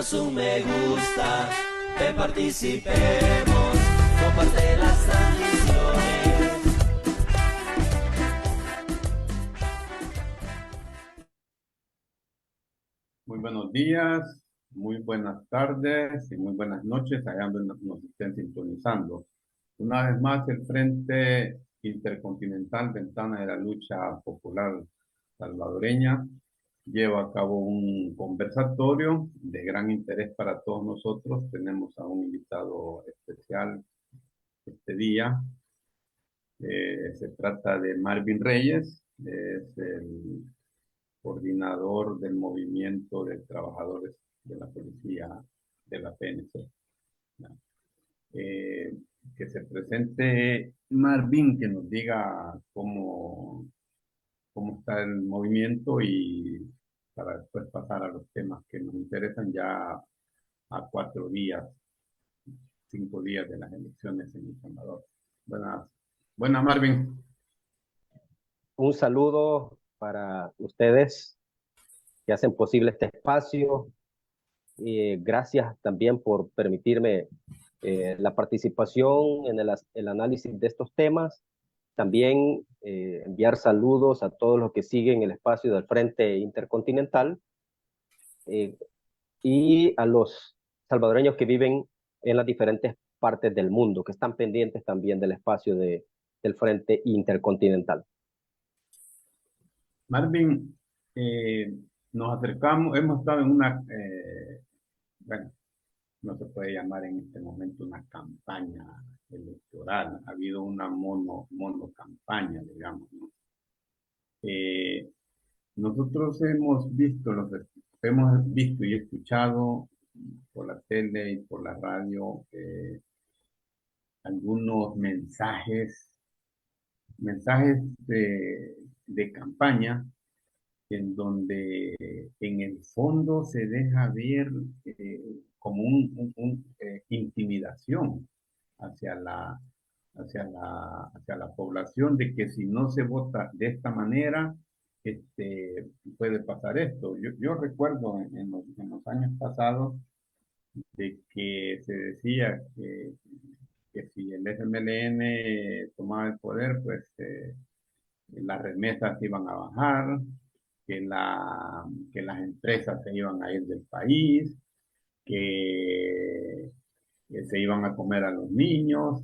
danos un me gusta, que participemos, comparte las transmisiones. Muy buenos días, muy buenas tardes y muy buenas noches allá donde nos estén sintonizando. Una vez más, el Frente Intercontinental Ventana de la Lucha Popular Salvadoreña lleva a cabo un conversatorio de gran interés para todos nosotros. Tenemos a un invitado especial este día. Se trata de Marvin Reyes, es el coordinador del movimiento de trabajadores de la policía de la PNC. Eh, que se presente Marvin, que nos diga cómo está el movimiento y para después pasar a los temas que nos interesan ya a 4 días, 5 días de las elecciones en El Salvador. Buenas, Marvin. Un saludo para ustedes que hacen posible este espacio. Gracias también por permitirme la participación en el análisis de estos temas. También enviar saludos a todos los que siguen el espacio del Frente Intercontinental y a los salvadoreños que viven en las diferentes partes del mundo, que están pendientes también del espacio del Frente Intercontinental. Marvin, nos acercamos, hemos estado en una, bueno, no se puede llamar en este momento una campaña electoral, ha habido una mono campaña, digamos, ¿no? Nosotros hemos visto y escuchado por la tele y por la radio algunos mensajes de campaña en donde en el fondo se deja ver como intimidación hacia la población, de que si no se vota de esta manera, puede pasar esto. Yo recuerdo en los años pasados de que se decía que si el FMLN tomaba el poder, pues las remesas iban a bajar, que las empresas se iban a ir del país, que se iban a comer a los niños,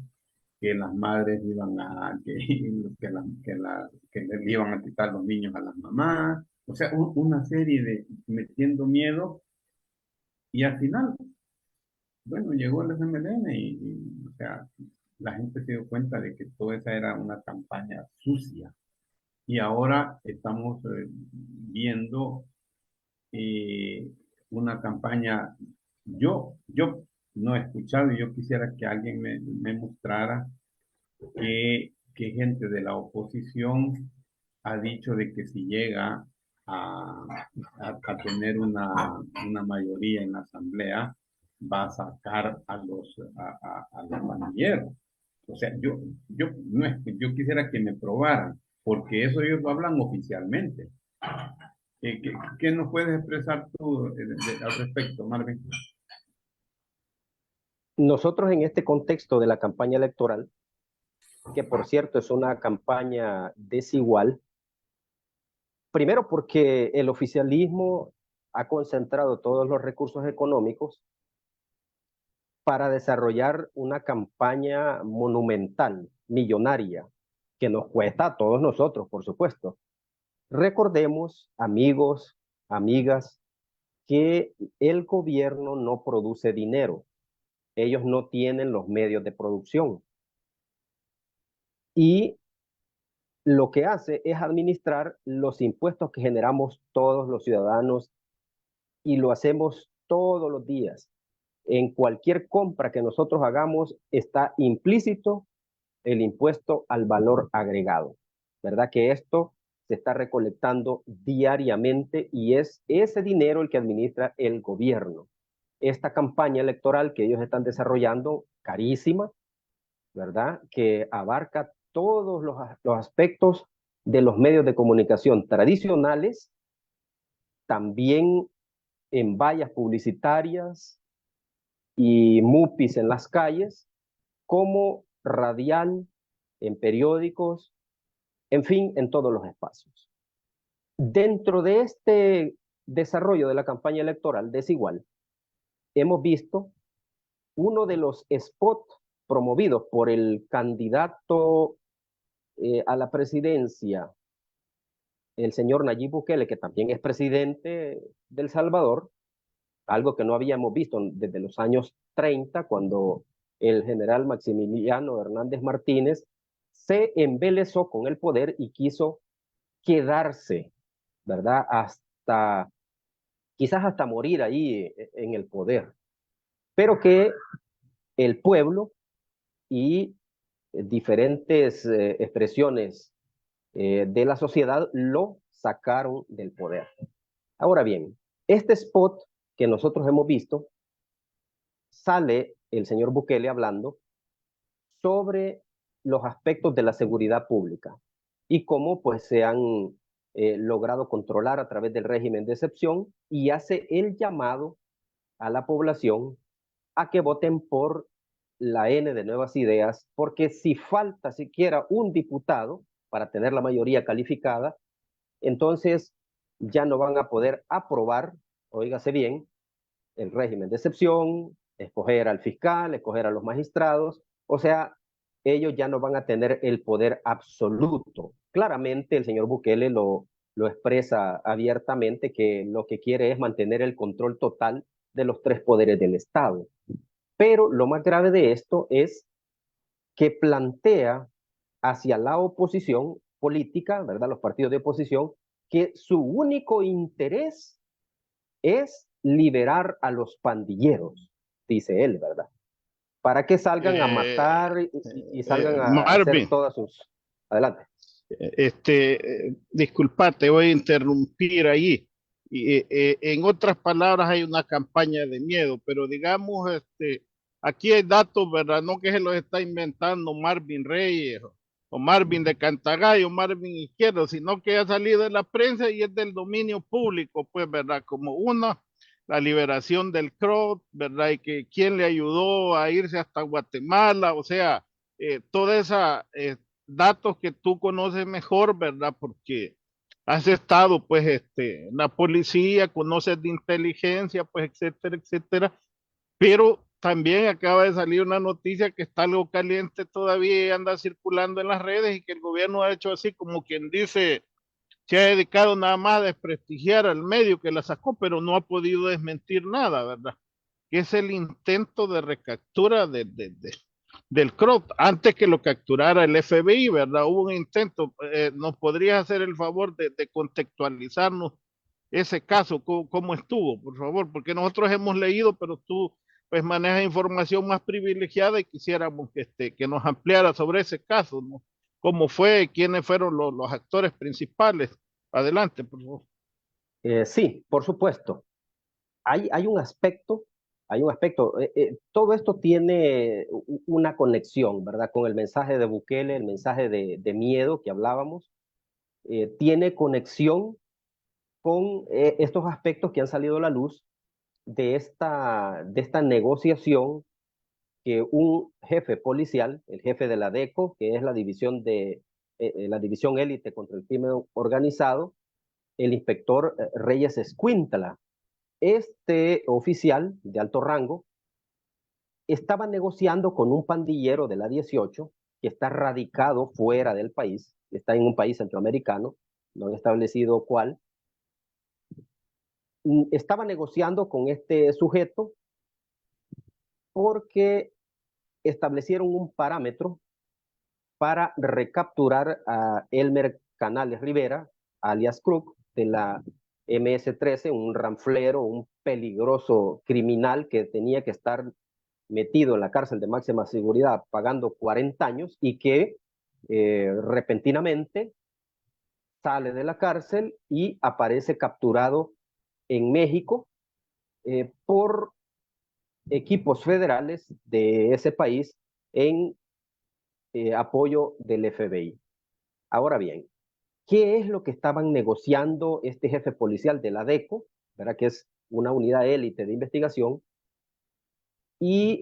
que las madres iban a, que les iban a quitar los niños a las mamás. O sea, una serie de metiendo miedo. Y al final, bueno, llegó el FMLN o sea, la gente se dio cuenta de que toda esa era una campaña sucia. Y ahora estamos viendo una campaña. Yo no he escuchado y yo quisiera que alguien me mostrara que gente de la oposición ha dicho de que si llega a tener una mayoría en la asamblea, va a sacar a los pandilleros. O sea, no es, yo quisiera que me probaran, porque eso ellos lo hablan oficialmente. ¿Qué nos puedes expresar tú al respecto, Marvin? Nosotros en este contexto de la campaña electoral, que por cierto es una campaña desigual, primero porque el oficialismo ha concentrado todos los recursos económicos para desarrollar una campaña monumental, millonaria, que nos cuesta a todos nosotros, por supuesto. Recordemos, amigos, amigas, que el gobierno no produce dinero. Ellos no tienen los medios de producción. Y lo que hace es administrar los impuestos que generamos todos los ciudadanos y lo hacemos todos los días. En cualquier compra que nosotros hagamos está implícito el impuesto al valor agregado, ¿verdad? Que esto se está recolectando diariamente y es ese dinero el que administra el gobierno. Esta campaña electoral que ellos están desarrollando, carísima, ¿verdad? Que abarca todos los aspectos de los medios de comunicación tradicionales, también en vallas publicitarias y mupis en las calles, como radial, en periódicos, en fin, en todos los espacios. Dentro de este desarrollo de la campaña electoral desigual, hemos visto uno de los spots promovidos por el candidato a la presidencia, el señor Nayib Bukele, que también es presidente de El Salvador, algo que no habíamos visto desde los años 30, cuando el general Maximiliano Hernández Martínez se embelezó con el poder y quiso quedarse, ¿verdad? Quizás hasta morir ahí en el poder, pero que el pueblo y diferentes expresiones de la sociedad lo sacaron del poder. Ahora bien, este spot que nosotros hemos visto, sale el señor Bukele hablando sobre los aspectos de la seguridad pública y cómo pues se han logrado controlar a través del régimen de excepción, y hace el llamado a la población a que voten por la N de Nuevas Ideas, porque si falta siquiera un diputado para tener la mayoría calificada, entonces ya no van a poder aprobar, oígase bien, el régimen de excepción, escoger al fiscal, escoger a los magistrados, o sea, ellos ya no van a tener el poder absoluto. Claramente el señor Bukele lo expresa abiertamente, que lo que quiere es mantener el control total de los tres poderes del Estado. Pero lo más grave de esto es que plantea hacia la oposición política, ¿verdad? Los partidos de oposición, que su único interés es liberar a los pandilleros, dice él, ¿verdad? Para que salgan a matar y salgan a hacer Marvin, todas sus... Adelante. disculpa, te voy a interrumpir ahí. En otras palabras, hay una campaña de miedo, pero digamos, aquí hay datos, ¿verdad? No que se los está inventando Marvin Reyes o Marvin de Cantagallo, Marvin Izquierdo, sino que ha salido de la prensa y es del dominio público, pues, ¿verdad? Como una, la liberación del CROT, ¿verdad? Y que quién le ayudó a irse hasta Guatemala, o sea, toda esa datos que tú conoces mejor, ¿verdad? Porque has estado, pues, en la policía, conoces de inteligencia, pues, etcétera, etcétera. Pero también acaba de salir una noticia que está algo caliente todavía y anda circulando en las redes, y que el gobierno ha hecho así como quien dice, se ha dedicado nada más a desprestigiar al medio que la sacó, pero no ha podido desmentir nada, ¿verdad? Que es el intento de recaptura del CROT, antes que lo capturara el FBI, ¿verdad? Hubo un intento. ¿Nos podrías hacer el favor de contextualizarnos ese caso, cómo estuvo, por favor? Porque nosotros hemos leído, pero tú pues manejas información más privilegiada y quisiéramos que nos ampliara sobre ese caso, ¿no? ¿Cómo fue? ¿Quiénes fueron los actores principales? Adelante, por favor. Sí, por supuesto. Hay un aspecto, todo esto tiene una conexión, ¿verdad? Con el mensaje de Bukele, el mensaje de miedo que hablábamos, tiene conexión con estos aspectos que han salido a la luz de esta negociación que un jefe policial, el jefe de la DECO, que es la división élite contra el crimen organizado, el inspector Reyes Escuintla, este oficial de alto rango estaba negociando con un pandillero de la 18 que está radicado fuera del país, está en un país centroamericano, no han establecido cuál. Estaba negociando con este sujeto porque establecieron un parámetro para recapturar a Elmer Canales Rivera, alias Crook, de la MS-13, un ranflero, un peligroso criminal que tenía que estar metido en la cárcel de máxima seguridad pagando 40 años y que repentinamente sale de la cárcel y aparece capturado en México por equipos federales de ese país en apoyo del FBI. Ahora bien, ¿qué es lo que estaban negociando este jefe policial de la DECO, ¿verdad? Que es una unidad élite de investigación, y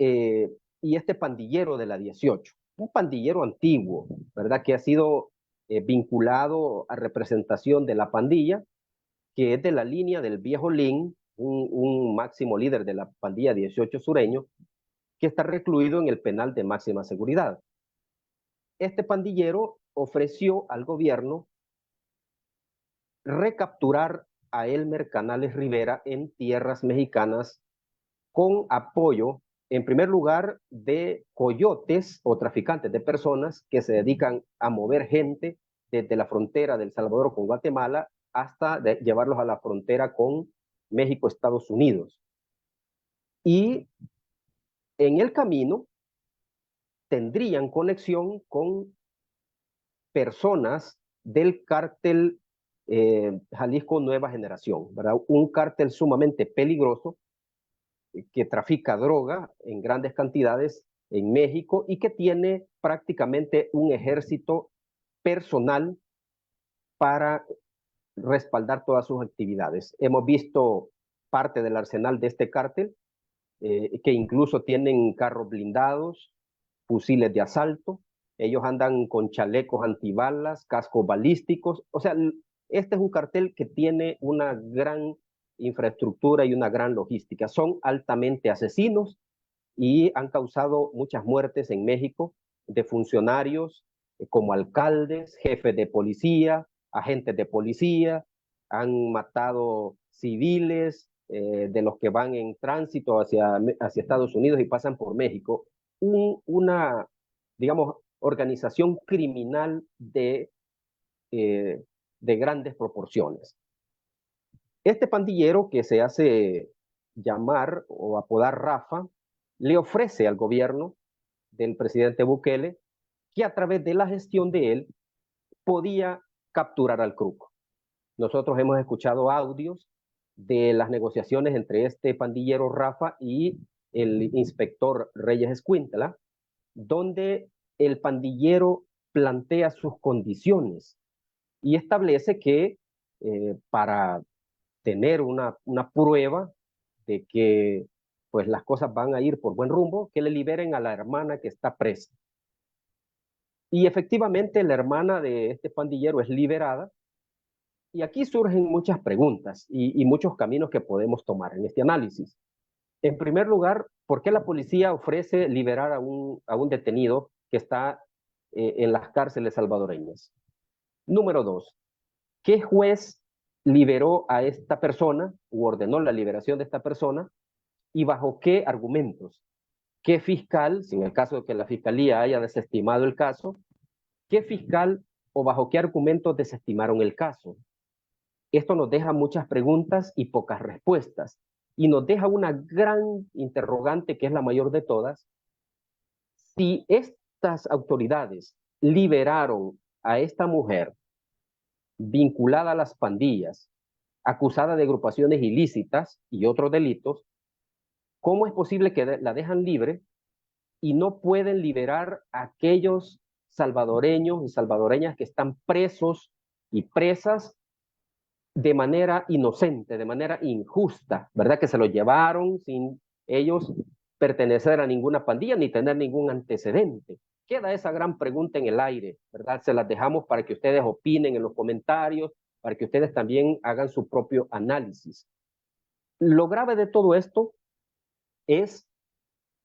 este pandillero de la 18, un pandillero antiguo, ¿verdad? Que ha sido vinculado a representación de la pandilla, que es de la línea del viejo Lin, un máximo líder de la pandilla 18 sureño, que está recluido en el penal de máxima seguridad. Este pandillero ofreció al gobierno recapturar a Elmer Canales Rivera en tierras mexicanas con apoyo, en primer lugar, de coyotes o traficantes de personas que se dedican a mover gente desde la frontera de El Salvador con Guatemala hasta llevarlos a la frontera con México, Estados Unidos. Y en el camino tendrían conexión con personas del cártel Jalisco Nueva Generación, ¿verdad? Un cártel sumamente peligroso que trafica droga en grandes cantidades en México y que tiene prácticamente un ejército personal para respaldar todas sus actividades. Hemos visto parte del arsenal de este cártel, que incluso tienen carros blindados, fusiles de asalto, ellos andan con chalecos antibalas, cascos balísticos, o sea, este es un cartel que tiene una gran infraestructura y una gran logística. Son altamente asesinos y han causado muchas muertes en México de funcionarios como alcaldes, jefes de policía, agentes de policía, han matado civiles, de los que van en tránsito hacia Estados Unidos y pasan por México. Una, digamos, organización criminal de grandes proporciones. Este pandillero, que se hace llamar o apodar Rafa, le ofrece al gobierno del presidente Bukele que a través de la gestión de él podía capturar al Cruco. Nosotros hemos escuchado audios de las negociaciones entre este pandillero Rafa y el inspector Reyes Escuintla, donde el pandillero plantea sus condiciones y establece que para tener una prueba de que pues las cosas van a ir por buen rumbo, que le liberen a la hermana que está presa. Y efectivamente la hermana de este pandillero es liberada, y aquí surgen muchas preguntas y muchos caminos que podemos tomar en este análisis. En primer lugar, ¿por qué la policía ofrece liberar a un detenido que está en las cárceles salvadoreñas? Número dos, ¿qué juez liberó a esta persona u ordenó la liberación de esta persona y bajo qué argumentos? ¿Qué fiscal, si en el caso de que la fiscalía haya desestimado el caso, qué fiscal o bajo qué argumentos desestimaron el caso? Esto nos deja muchas preguntas y pocas respuestas, y nos deja una gran interrogante, que es la mayor de todas. Si estas autoridades liberaron a esta mujer vinculada a las pandillas, acusada de agrupaciones ilícitas y otros delitos, ¿cómo es posible que la dejan libre y no pueden liberar a aquellos salvadoreños y salvadoreñas que están presos y presas de manera inocente, de manera injusta, ¿verdad? Que se los llevaron sin ellos pertenecer a ninguna pandilla ni tener ningún antecedente. Queda esa gran pregunta en el aire, ¿verdad? Se las dejamos para que ustedes opinen en los comentarios, para que ustedes también hagan su propio análisis. Lo grave de todo esto es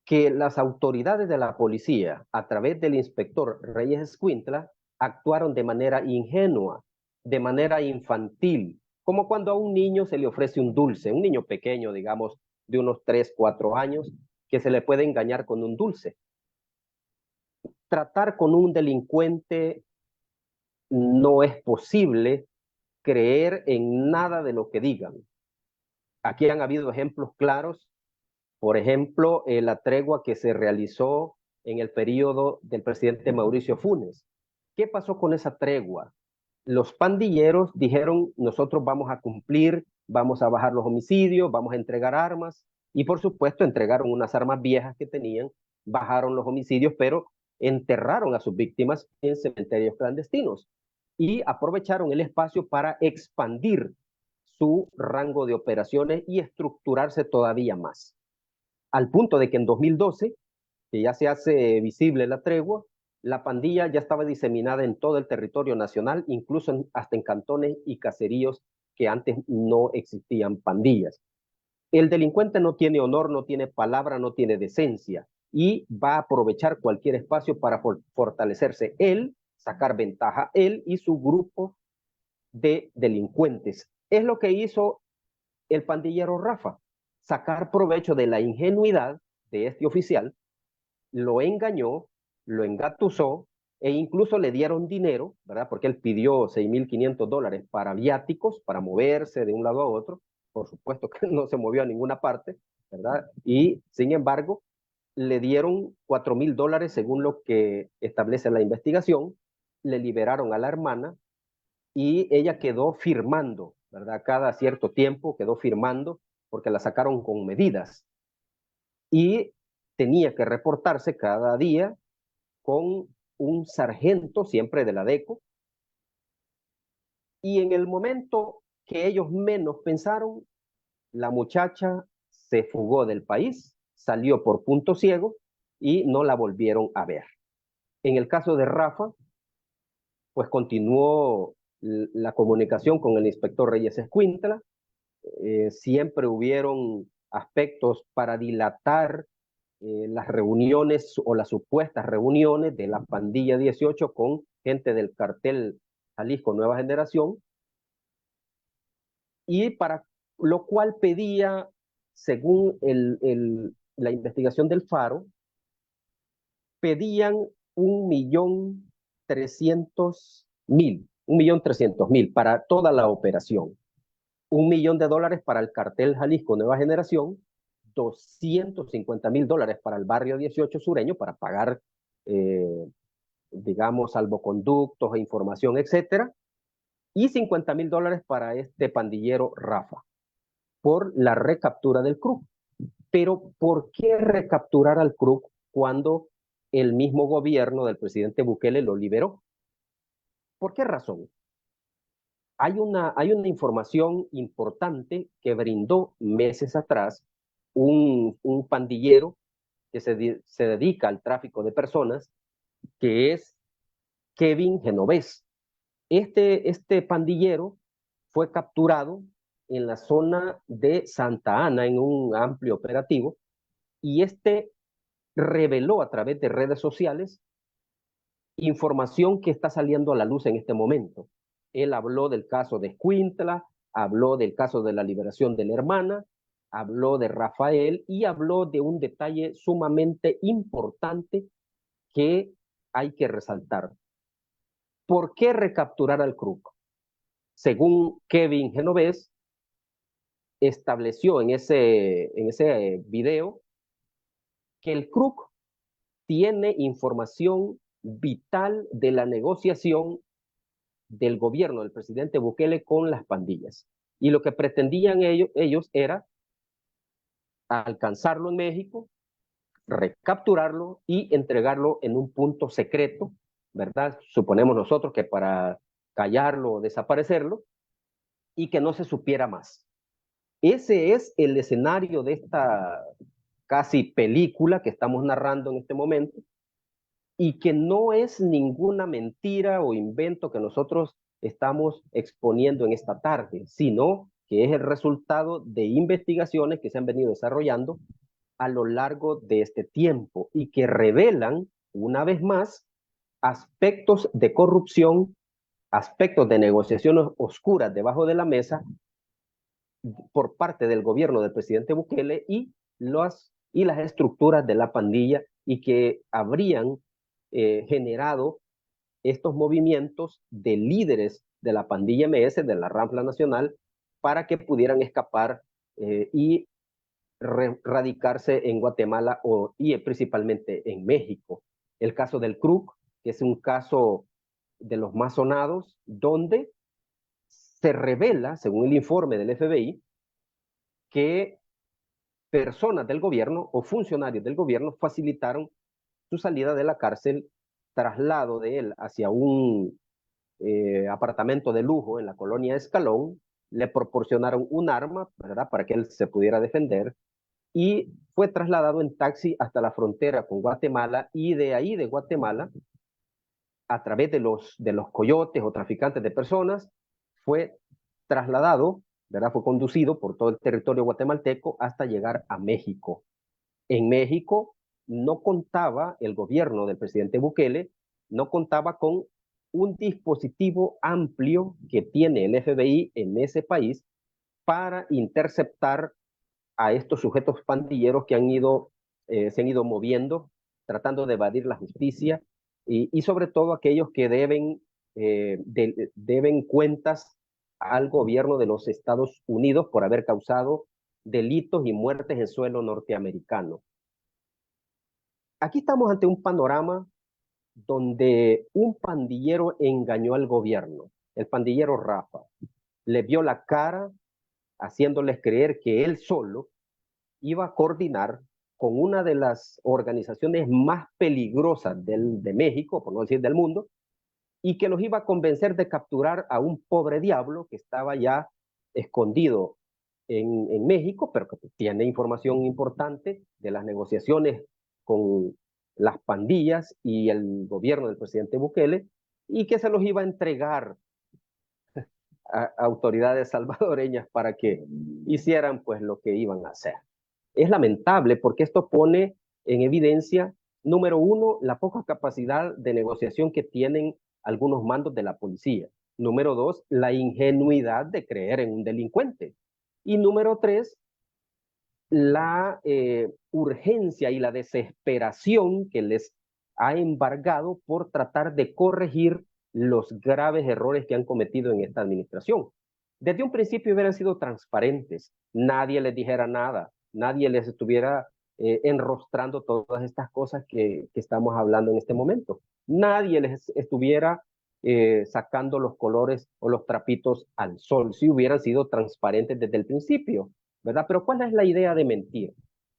que las autoridades de la policía, a través del inspector Reyes Escuintla, actuaron de manera ingenua, de manera infantil, como cuando a un niño se le ofrece un dulce, un niño pequeño, digamos, de unos 3, 4 años, que se le puede engañar con un dulce. Tratar con un delincuente no es posible creer en nada de lo que digan. Aquí han habido ejemplos claros. Por ejemplo, la tregua que se realizó en el periodo del presidente Mauricio Funes. ¿Qué pasó con esa tregua? Los pandilleros dijeron, nosotros vamos a cumplir, vamos a bajar los homicidios, vamos a entregar armas, y por supuesto entregaron unas armas viejas que tenían, bajaron los homicidios, pero enterraron a sus víctimas en cementerios clandestinos y aprovecharon el espacio para expandir su rango de operaciones y estructurarse todavía más. Al punto de que en 2012, que ya se hace visible la tregua, la pandilla ya estaba diseminada en todo el territorio nacional, incluso hasta en cantones y caseríos que antes no existían pandillas. El delincuente no tiene honor, no tiene palabra, no tiene decencia y va a aprovechar cualquier espacio para fortalecerse él, sacar ventaja él y su grupo de delincuentes. Es lo que hizo el pandillero Rafa, sacar provecho de la ingenuidad de este oficial, lo engañó, lo engatusó e incluso le dieron dinero, ¿verdad? Porque él pidió $6,500 para viáticos, para moverse de un lado a otro. Por supuesto que no se movió a ninguna parte, ¿verdad? Y sin embargo, le dieron $4,000 según lo que establece la investigación, le liberaron a la hermana y ella quedó firmando, ¿verdad? Cada cierto tiempo quedó firmando porque la sacaron con medidas y tenía que reportarse cada día con un sargento, siempre de la DECO, y en el momento que ellos menos pensaron, la muchacha se fugó del país, salió por punto ciego y no la volvieron a ver. En el caso de Rafa, pues continuó la comunicación con el inspector Reyes Escuintla, siempre hubieron aspectos para dilatar las reuniones o las supuestas reuniones de la pandilla 18 con gente del cartel Jalisco Nueva Generación, y para lo cual pedía, según la investigación del Faro, pedían 1,300,000 para toda la operación. $1,000,000 para el cartel Jalisco Nueva Generación, $250,000 para el barrio 18 sureño para pagar, digamos, salvoconductos e información, etcétera, y $50,000 para este pandillero Rafa por la recaptura del CRUC. Pero ¿por qué recapturar al CRUC cuando el mismo gobierno del presidente Bukele lo liberó? ¿Por qué razón? Hay una información importante que brindó meses atrás un pandillero que se dedica al tráfico de personas, que es Kevin Genovés. Este pandillero fue capturado en la zona de Santa Ana en un amplio operativo y reveló a través de redes sociales información que está saliendo a la luz en este momento. Él habló del caso de Escuintla, habló del caso de la liberación de la hermana, habló de Rafael y habló de un detalle sumamente importante que hay que resaltar. ¿Por qué recapturar al CRUC? Según Kevin Genovés, estableció en ese video que el CRUC tiene información vital de la negociación del gobierno del presidente Bukele con las pandillas. Y lo que pretendían ellos era alcanzarlo en México, recapturarlo y entregarlo en un punto secreto, ¿verdad? Suponemos nosotros que para callarlo o desaparecerlo y que no se supiera más. Ese es el escenario de esta casi película que estamos narrando en este momento y que no es ninguna mentira o invento que nosotros estamos exponiendo en esta tarde, sino que es el resultado de investigaciones que se han venido desarrollando a lo largo de este tiempo y que revelan, una vez más, aspectos de corrupción, aspectos de negociaciones oscuras debajo de la mesa por parte del gobierno del presidente Bukele y las estructuras de la pandilla y que habrían generado estos movimientos de líderes de la pandilla MS, de la Rampla Nacional, para que pudieran escapar y radicarse en Guatemala y principalmente en México. El caso del CRUC, que es un caso de los más sonados, donde se revela, según el informe del FBI, que personas del gobierno o funcionarios del gobierno facilitaron su salida de la cárcel, traslado de él hacia un apartamento de lujo en la colonia Escalón, le proporcionaron un arma, ¿verdad?, para que él se pudiera defender, y fue trasladado en taxi hasta la frontera con Guatemala, y de ahí de Guatemala, a través de los coyotes o traficantes de personas, fue trasladado, ¿verdad?, fue conducido por todo el territorio guatemalteco hasta llegar a México. En México no contaba el gobierno del presidente Bukele, no contaba con un dispositivo amplio que tiene el FBI en ese país para interceptar a estos sujetos pandilleros que se han ido moviendo, tratando de evadir la justicia, y sobre todo aquellos que deben cuentas al gobierno de los Estados Unidos por haber causado delitos y muertes en suelo norteamericano. Aquí estamos ante un panorama donde un pandillero engañó al gobierno, el pandillero Rafa, le vio la cara haciéndoles creer que él solo iba a coordinar con una de las organizaciones más peligrosas de México, por no decir del mundo, y que los iba a convencer de capturar a un pobre diablo que estaba ya escondido en México, pero que tiene información importante de las negociaciones con las pandillas y el gobierno del presidente Bukele, y que se los iba a entregar a autoridades salvadoreñas para que hicieran pues lo que iban a hacer. Es lamentable porque esto pone en evidencia, número uno, la poca capacidad de negociación que tienen algunos mandos de la policía. Número dos, la ingenuidad de creer en un delincuente. Y número tres, la urgencia y la desesperación que les ha embargado por tratar de corregir los graves errores que han cometido en esta administración. Desde un principio hubieran sido transparentes, nadie les dijera nada, nadie les estuviera enrostrando todas estas cosas que estamos hablando en este momento. Nadie les estuviera sacando los colores o los trapitos al sol si hubieran sido transparentes desde el principio, ¿verdad? Pero ¿cuál es la idea de mentir?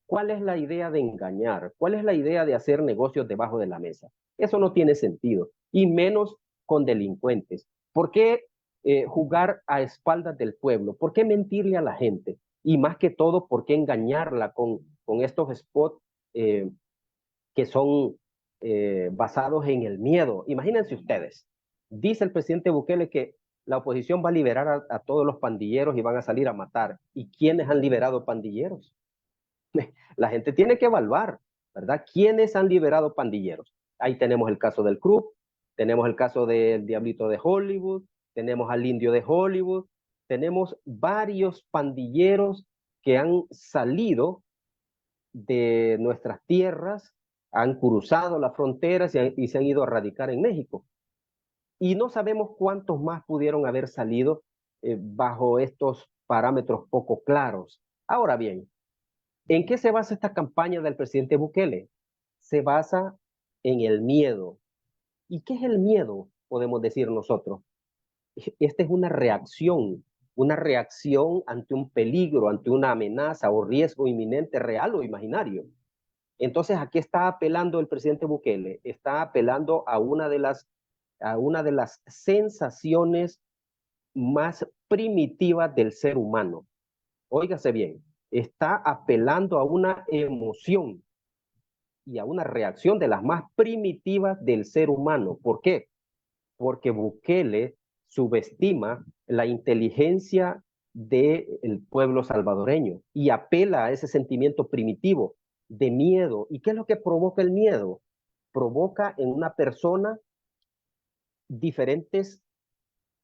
¿Cuál es la idea de engañar? ¿Cuál es la idea de hacer negocios debajo de la mesa? Eso no tiene sentido, y menos con delincuentes. ¿Por qué jugar a espaldas del pueblo? ¿Por qué mentirle a la gente? Y más que todo, ¿por qué engañarla con estos spots que son basados en el miedo? Imagínense ustedes, dice el presidente Bukele que la oposición va a liberar a todos los pandilleros y van a salir a matar. ¿Y quiénes han liberado pandilleros? La gente tiene que evaluar, ¿verdad? ¿Quiénes han liberado pandilleros? Ahí tenemos el caso del Krupp, tenemos el caso del Diablito de Hollywood, tenemos al Indio de Hollywood, tenemos varios pandilleros que han salido de nuestras tierras, han cruzado las fronteras y se han ido a radicar en México. Y no sabemos cuántos más pudieron haber salido bajo estos parámetros poco claros. Ahora bien, ¿en qué se basa esta campaña del presidente Bukele? Se basa en el miedo. ¿Y qué es el miedo? Podemos decir nosotros. Esta es una reacción ante un peligro, ante una amenaza o riesgo inminente, real o imaginario. Entonces, ¿a qué está apelando el presidente Bukele? Está apelando a una de las sensaciones más primitivas del ser humano. Óigase bien, está apelando a una emoción y a una reacción de las más primitivas del ser humano. ¿Por qué? Porque Bukele subestima la inteligencia del pueblo salvadoreño y apela a ese sentimiento primitivo de miedo. ¿Y qué es lo que provoca el miedo? Provoca en una persona diferentes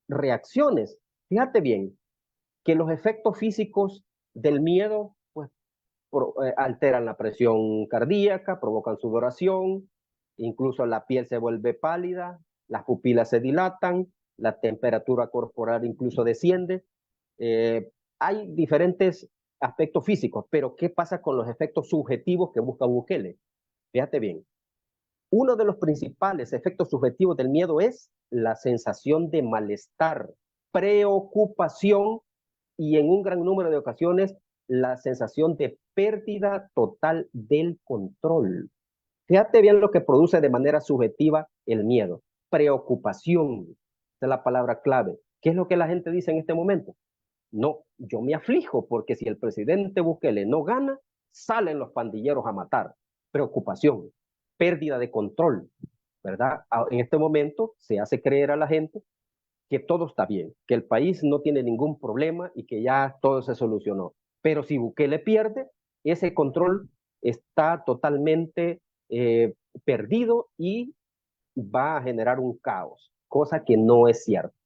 reacciones. Fíjate bien que los efectos físicos del miedo pues, alteran la presión cardíaca, provocan sudoración, incluso la piel se vuelve pálida, las pupilas se dilatan, la temperatura corporal incluso desciende. Hay diferentes aspectos físicos, pero ¿qué pasa con los efectos subjetivos que busca Bukele? Fíjate bien, uno de los principales efectos subjetivos del miedo es la sensación de malestar, preocupación y en un gran número de ocasiones la sensación de pérdida total del control. Fíjate bien lo que produce de manera subjetiva el miedo. Preocupación, esa es la palabra clave. ¿Qué es lo que la gente dice en este momento? No, yo me aflijo porque si el presidente Bukele no gana, salen los pandilleros a matar. Preocupación, pérdida de control, ¿verdad? En este momento se hace creer a la gente que todo está bien, que el país no tiene ningún problema y que ya todo se solucionó. Pero si Bukele pierde, ese control está totalmente perdido y va a generar un caos, cosa que no es cierto.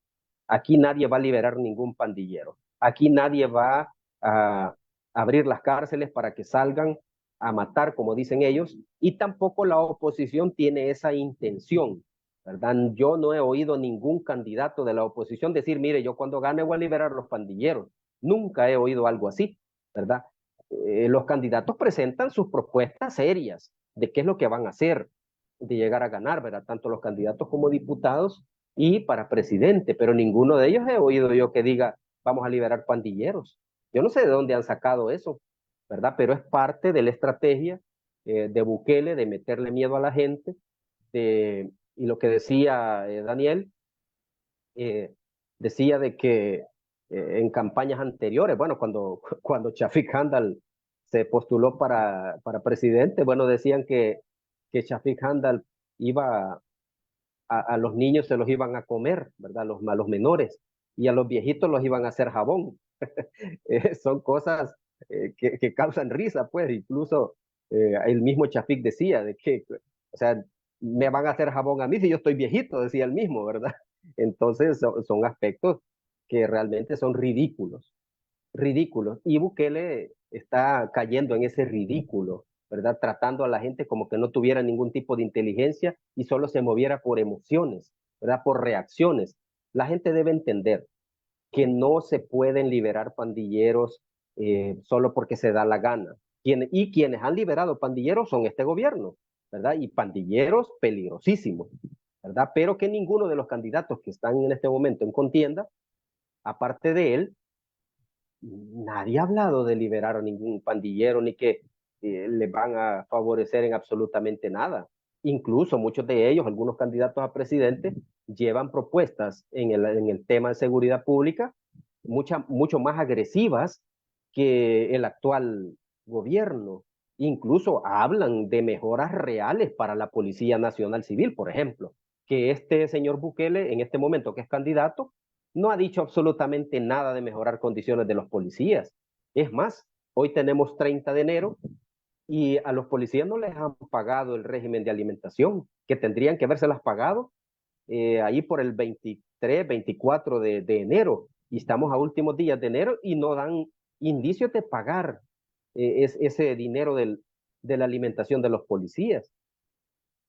Aquí nadie va a liberar ningún pandillero. Aquí nadie va a abrir las cárceles para que salgan a matar, como dicen ellos, y tampoco la oposición tiene esa intención, ¿verdad? Yo no he oído ningún candidato de la oposición decir, mire, yo cuando gane voy a liberar los pandilleros. Nunca he oído algo así, ¿verdad? Los candidatos presentan sus propuestas serias de qué es lo que van a hacer de llegar a ganar, ¿verdad? Tanto los candidatos como diputados y para presidente, pero ninguno de ellos he oído yo que diga, vamos a liberar pandilleros. Yo no sé de dónde han sacado eso, ¿verdad? Pero es parte de la estrategia de Bukele de meterle miedo a la gente. Y lo que decía Daniel, decía de que en campañas anteriores, bueno, cuando Shafiq Handal se postuló para presidente, bueno, decían que Shafiq Handal iba a los niños se los iban a comer, ¿verdad? A los menores, y a los viejitos los iban a hacer jabón. Son cosas que causan risa, pues, incluso el mismo Shafiq decía de que, o sea, me van a hacer jabón a mí si yo estoy viejito, decía él mismo, ¿verdad? Entonces son aspectos que realmente son ridículos, ridículos, y Bukele está cayendo en ese ridículo, ¿verdad? Tratando a la gente como que no tuviera ningún tipo de inteligencia y solo se moviera por emociones, ¿verdad? Por reacciones. La gente debe entender que no se pueden liberar pandilleros solo porque se da la gana. Y quienes han liberado pandilleros son este gobierno, ¿verdad? Y pandilleros peligrosísimos, ¿verdad? Pero que ninguno de los candidatos que están en este momento en contienda, aparte de él, nadie ha hablado de liberar a ningún pandillero ni que le van a favorecer en absolutamente nada. Incluso muchos de ellos, algunos candidatos a presidente, llevan propuestas en el tema de seguridad pública mucho más agresivas que el actual gobierno. Incluso hablan de mejoras reales para la Policía Nacional Civil, por ejemplo, que este señor Bukele, en este momento que es candidato, no ha dicho absolutamente nada de mejorar condiciones de los policías. Es más, hoy tenemos 30 de enero y a los policías no les han pagado el régimen de alimentación, que tendrían que habérselas pagado ahí por el 23, 24 de enero. Y estamos a últimos días de enero y no dan indicios de pagar ese dinero de la alimentación de los policías.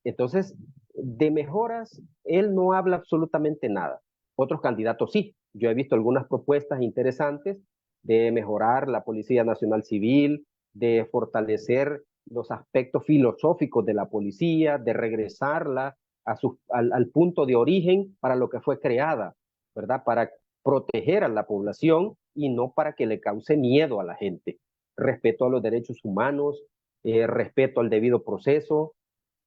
Entonces, de mejoras, él no habla absolutamente nada. Otros candidatos sí. Yo he visto algunas propuestas interesantes de mejorar la Policía Nacional Civil, de fortalecer los aspectos filosóficos de la policía, de regresarla al punto de origen para lo que fue creada, ¿verdad? Para proteger a la población y no para que le cause miedo a la gente. Respeto a los derechos humanos, respeto al debido proceso,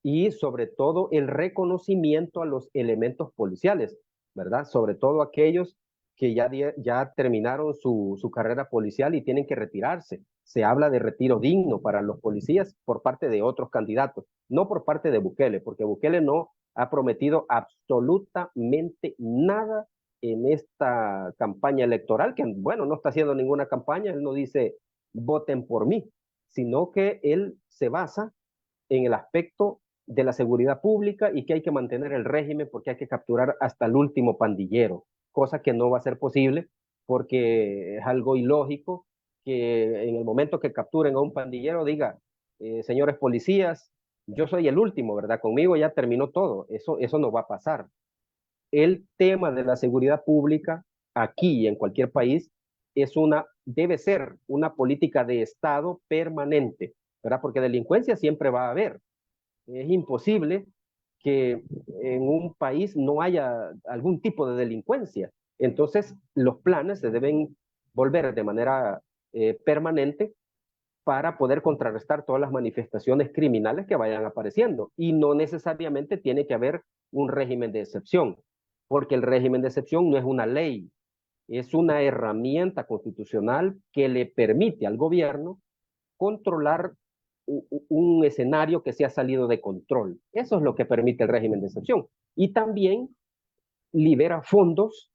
y sobre todo el reconocimiento a los elementos policiales, ¿verdad? Sobre todo aquellos que ya terminaron su carrera policial y tienen que retirarse. Se habla de retiro digno para los policías por parte de otros candidatos, no por parte de Bukele, porque Bukele no ha prometido absolutamente nada en esta campaña electoral, que bueno, no está haciendo ninguna campaña, él no dice voten por mí, sino que él se basa en el aspecto de la seguridad pública y que hay que mantener el régimen porque hay que capturar hasta el último pandillero, cosa que no va a ser posible porque es algo ilógico que en el momento que capturen a un pandillero diga, señores policías, yo soy el último, ¿verdad? Conmigo ya terminó todo. Eso no va a pasar. El tema de la seguridad pública aquí y en cualquier país debe ser una política de Estado permanente, ¿verdad? Porque delincuencia siempre va a haber. Es imposible que en un país no haya algún tipo de delincuencia. Entonces, los planes se deben volver de manera permanente para poder contrarrestar todas las manifestaciones criminales que vayan apareciendo. Y no necesariamente tiene que haber un régimen de excepción, porque el régimen de excepción no es una ley, Es una herramienta constitucional que le permite al gobierno controlar un escenario que se ha salido de control. Eso es lo que permite el régimen de excepción. Y también libera fondos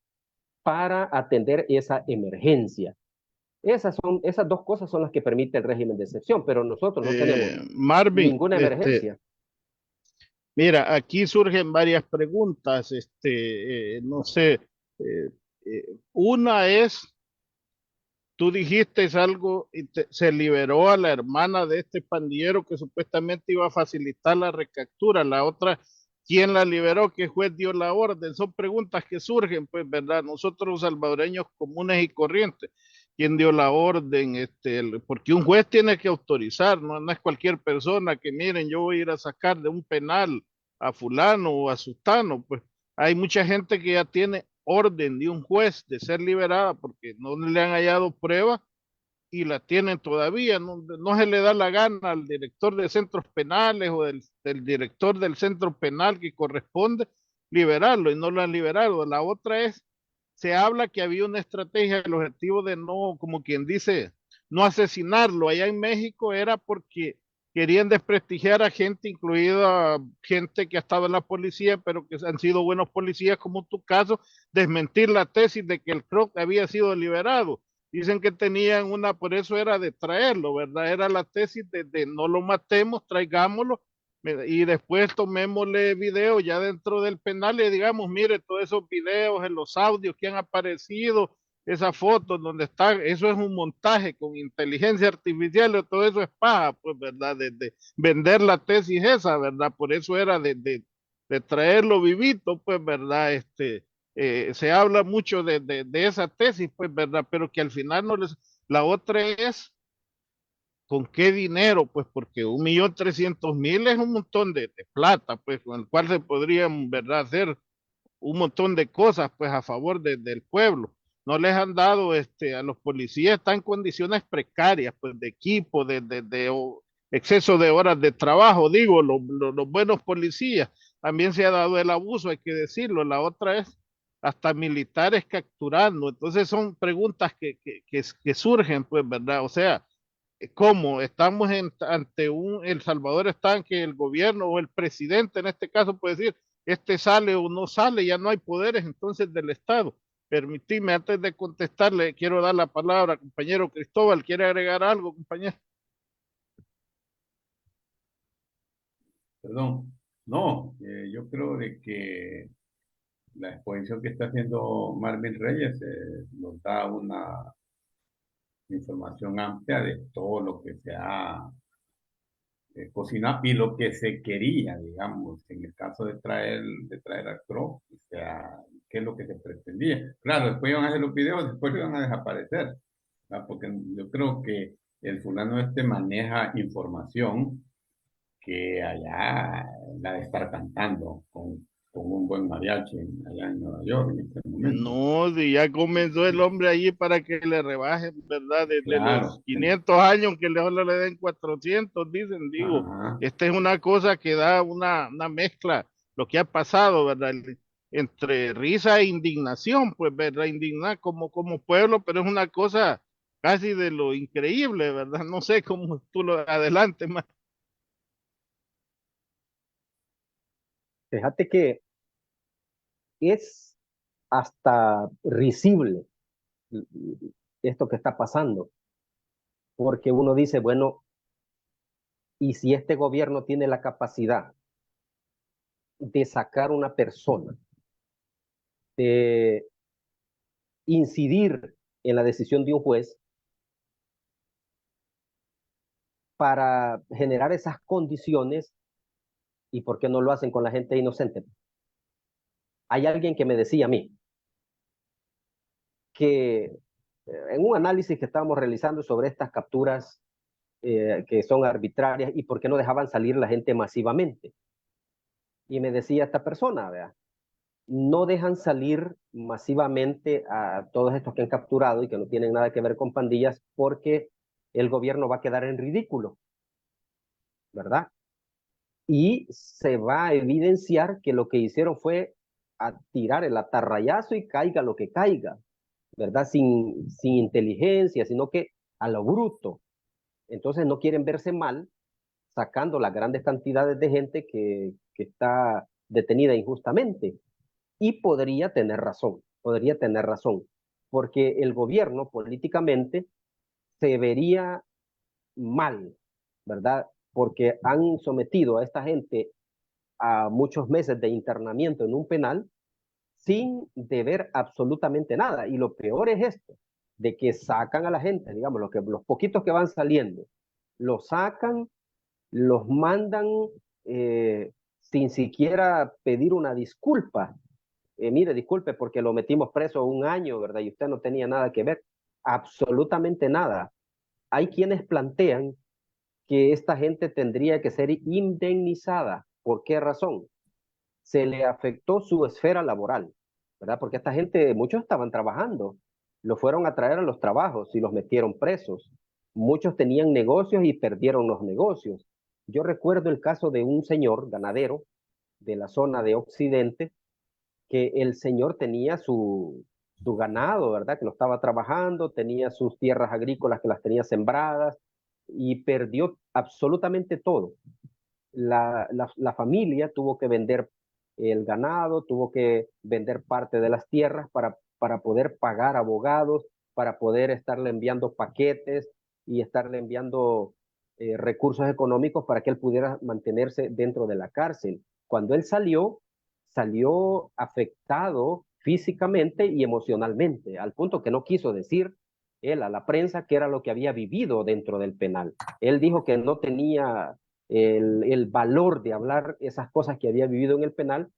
para atender esa emergencia. Esas dos cosas son las que permite el régimen de excepción, pero nosotros no tenemos Marvin, ninguna emergencia. mira, aquí surgen varias preguntas, no sé, una es, tú dijiste algo y se liberó a la hermana de este pandillero que supuestamente iba a facilitar la recaptura. La otra, ¿quién la liberó? ¿Qué juez dio la orden? Son preguntas que surgen, pues, ¿verdad? Nosotros los salvadoreños comunes y corrientes, ¿quién dio la orden? Porque un juez tiene que autorizar, ¿no? No es cualquier persona que miren, yo voy a ir a sacar de un penal a fulano o a sutano, pues hay mucha gente que ya tiene orden de un juez de ser liberada porque no le han hallado prueba y la tienen todavía. No se le da la gana al director de centros penales o del director del centro penal que corresponde liberarlo y no lo han liberado. La otra es, se habla que había una estrategia, el objetivo de no, como quien dice, no asesinarlo. Allá en México era porque querían desprestigiar a gente, incluida gente que ha estado en la policía, pero que han sido buenos policías, como tu caso, desmentir la tesis de que el Croc había sido liberado. Dicen que tenían una, por eso era de traerlo, ¿verdad? Era la tesis de no lo matemos, traigámoslo, y después tomémosle video ya dentro del penal y digamos, mire, todos esos videos, en los audios que han aparecido, esas fotos donde están, eso es un montaje con inteligencia artificial, todo eso es paja, pues, ¿verdad? De vender la tesis esa, ¿verdad? Por eso era de traerlo vivito, pues, ¿verdad? Se habla mucho de esa tesis, pues, ¿verdad? Pero que al final no les... La otra es, ¿con qué dinero? Pues porque 1.300.000 es un montón de plata, pues, con el cual se podrían, ¿verdad?, hacer un montón de cosas, pues, a favor del pueblo. No les han dado, a los policías, están en condiciones precarias, pues, de equipo, exceso de horas de trabajo, digo, los buenos policías. También se ha dado el abuso, hay que decirlo. La otra es hasta militares capturando. Entonces son preguntas que surgen, pues, ¿verdad? O sea, ¿cómo? Estamos ante El Salvador está en que el gobierno o el presidente en este caso puede decir, este sale o no sale, ya no hay poderes entonces del Estado. Permitime, antes de contestarle, quiero dar la palabra al compañero Cristóbal. ¿Quiere agregar algo, compañero? Perdón. No, yo creo de que la exposición que está haciendo Marvin Reyes nos da una información amplia de todo lo que se ha cocinado y lo que se quería, digamos, en el caso de traer a Croc, o sea, qué es lo que se pretendía. Claro, después iban a hacer los videos, después iban a desaparecer, ¿verdad? Porque yo creo que el fulano este maneja información que allá la de estar cantando con un buen mariachi allá en Nueva York en este momento. No, ya comenzó el hombre allí para que le rebajen, ¿verdad? Desde los Claro. 500 años que solo le den 400, dicen, digo, Ajá. esta es una cosa que da una mezcla, lo que ha pasado, ¿verdad? Entre risa e indignación, pues, ¿verdad? Indignar como pueblo, pero es una cosa casi de lo increíble, ¿verdad? No sé cómo tú lo adelante más. Fíjate que es hasta risible esto que está pasando, porque uno dice, bueno, ¿y si este gobierno tiene la capacidad de sacar una persona, de incidir en la decisión de un juez para generar esas condiciones, y por qué no lo hacen con la gente inocente? Hay alguien que me decía a mí que en un análisis que estábamos realizando sobre estas capturas que son arbitrarias y por qué no dejaban salir la gente masivamente. Y me decía esta persona, ¿verdad? No dejan salir masivamente a todos estos que han capturado y que no tienen nada que ver con pandillas porque el gobierno va a quedar en ridículo, ¿verdad? Y se va a evidenciar que lo que hicieron fue a tirar el atarrayazo y caiga lo que caiga. ¿verdad? Sin inteligencia, sino que a lo bruto. Entonces no quieren verse mal sacando las grandes cantidades de gente que está detenida injustamente. Y podría tener razón, porque el gobierno políticamente se vería mal, ¿verdad? Porque han sometido a esta gente a muchos meses de internamiento en un penal sin deber absolutamente nada. Y lo peor es esto, de que sacan a la gente, digamos, los poquitos que van saliendo, los sacan, los mandan sin siquiera pedir una disculpa. Mire, disculpe porque lo metimos preso un año, ¿verdad? Y usted no tenía nada que ver, absolutamente nada. Hay quienes plantean que esta gente tendría que ser indemnizada. ¿Por qué razón? Se le afectó su esfera laboral, ¿verdad? Porque esta gente, muchos estaban trabajando, lo fueron a traer a los trabajos y los metieron presos. Muchos tenían negocios y perdieron los negocios. Yo recuerdo el caso de un señor ganadero de la zona de Occidente, que el señor tenía su ganado, ¿verdad? Que lo estaba trabajando, tenía sus tierras agrícolas que las tenía sembradas y perdió absolutamente todo. La familia tuvo que vender el ganado, tuvo que vender parte de las tierras para poder pagar abogados, para poder estarle enviando paquetes y estarle enviando recursos económicos para que él pudiera mantenerse dentro de la cárcel. Cuando él salió afectado físicamente y emocionalmente, al punto que no quiso decir él a la prensa qué era lo que había vivido dentro del penal. Él dijo que no tenía el valor de hablar esas cosas que había vivido en el penal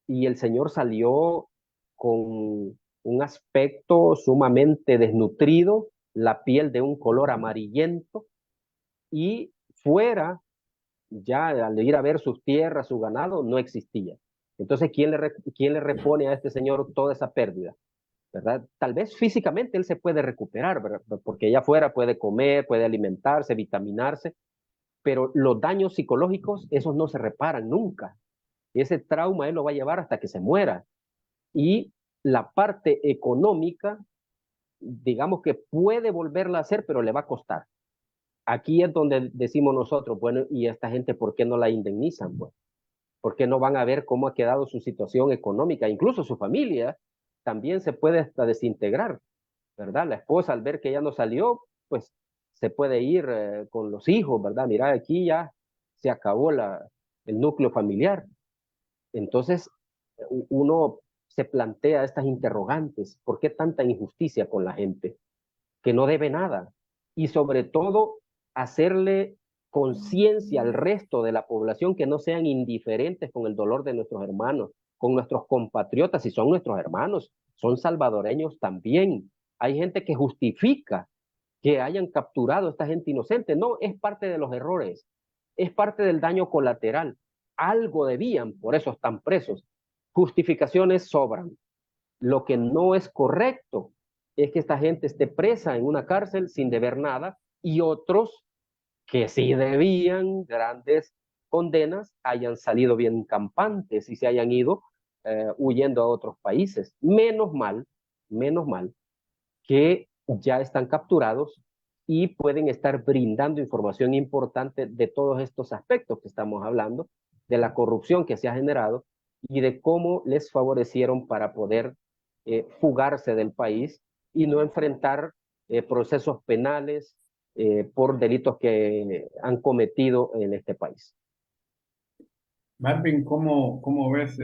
y el señor salió con un aspecto sumamente desnutrido, la piel de un color amarillento y fuera, ya al ir a ver sus tierras, su ganado, no existía. Entonces, quién le repone a este señor toda esa pérdida? ¿Verdad? Tal vez físicamente él se puede recuperar, ¿verdad? Porque allá afuera puede comer, puede alimentarse, vitaminarse, pero los daños psicológicos, esos no se reparan nunca. Ese trauma él lo va a llevar hasta que se muera. Y la parte económica, digamos que puede volverla a hacer, pero le va a costar. Aquí es donde decimos nosotros, bueno, ¿y esta gente por qué no la indemnizan? Pues, ¿por qué no van a ver cómo ha quedado su situación económica? Incluso su familia también se puede hasta desintegrar, ¿verdad? La esposa al ver que ya no salió, pues se puede ir con los hijos, ¿verdad? Mira, aquí ya se acabó el núcleo familiar. Entonces, uno se plantea estas interrogantes, ¿por qué tanta injusticia con la gente que no debe nada? Y sobre todo, hacerle conciencia al resto de la población que no sean indiferentes con el dolor de nuestros hermanos, con nuestros compatriotas, si son nuestros hermanos, son salvadoreños también. Hay gente que justifica que hayan capturado a esta gente inocente. No, es parte de los errores, es parte del daño colateral. Algo debían, por eso están presos. Justificaciones sobran. Lo que no es correcto es que esta gente esté presa en una cárcel sin deber nada y otros que sí debían grandes condenas hayan salido bien campantes y se hayan ido huyendo a otros países. Menos mal que ya están capturados y pueden estar brindando información importante de todos estos aspectos que estamos hablando, de la corrupción que se ha generado y de cómo les favorecieron para poder fugarse del país y no enfrentar procesos penales por delitos que han cometido en este país. Marvin, ¿cómo ves,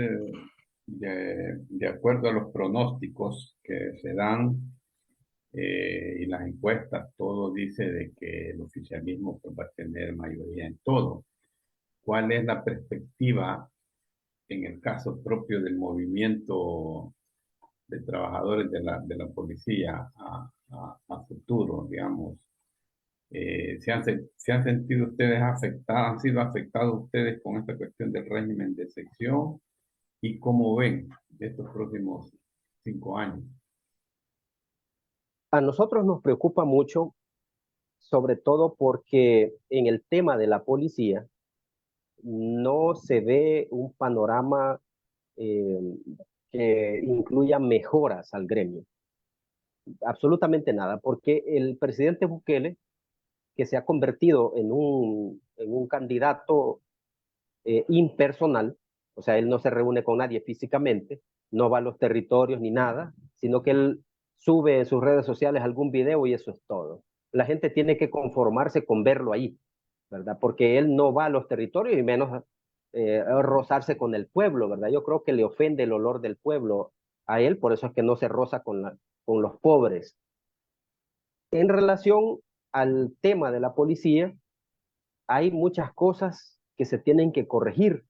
de acuerdo a los pronósticos que se dan y las encuestas, todo dice de que el oficialismo pues, va a tener mayoría en todo? ¿Cuál es la perspectiva en el caso propio del movimiento de trabajadores de la policía a futuro, digamos? ¿Se han sentido ustedes afectados, han sido afectados ustedes con esta cuestión del régimen de excepción? ¿Y cómo ven estos próximos 5 años? A nosotros nos preocupa mucho, sobre todo porque en el tema de la policía no se ve un panorama eh, que incluya mejoras al gremio. absolutamente nada, porque el presidente Bukele, que se ha convertido en un candidato impersonal, o sea, él no se reúne con nadie físicamente, no va a los territorios ni nada, sino que él sube en sus redes sociales algún video y eso es todo. La gente tiene que conformarse con verlo ahí, ¿verdad? Porque él no va a los territorios y menos rozarse con el pueblo, ¿verdad? Yo creo que le ofende el olor del pueblo a él, por eso es que no se roza con los pobres. En relación al tema de la policía, hay muchas cosas que se tienen que corregir.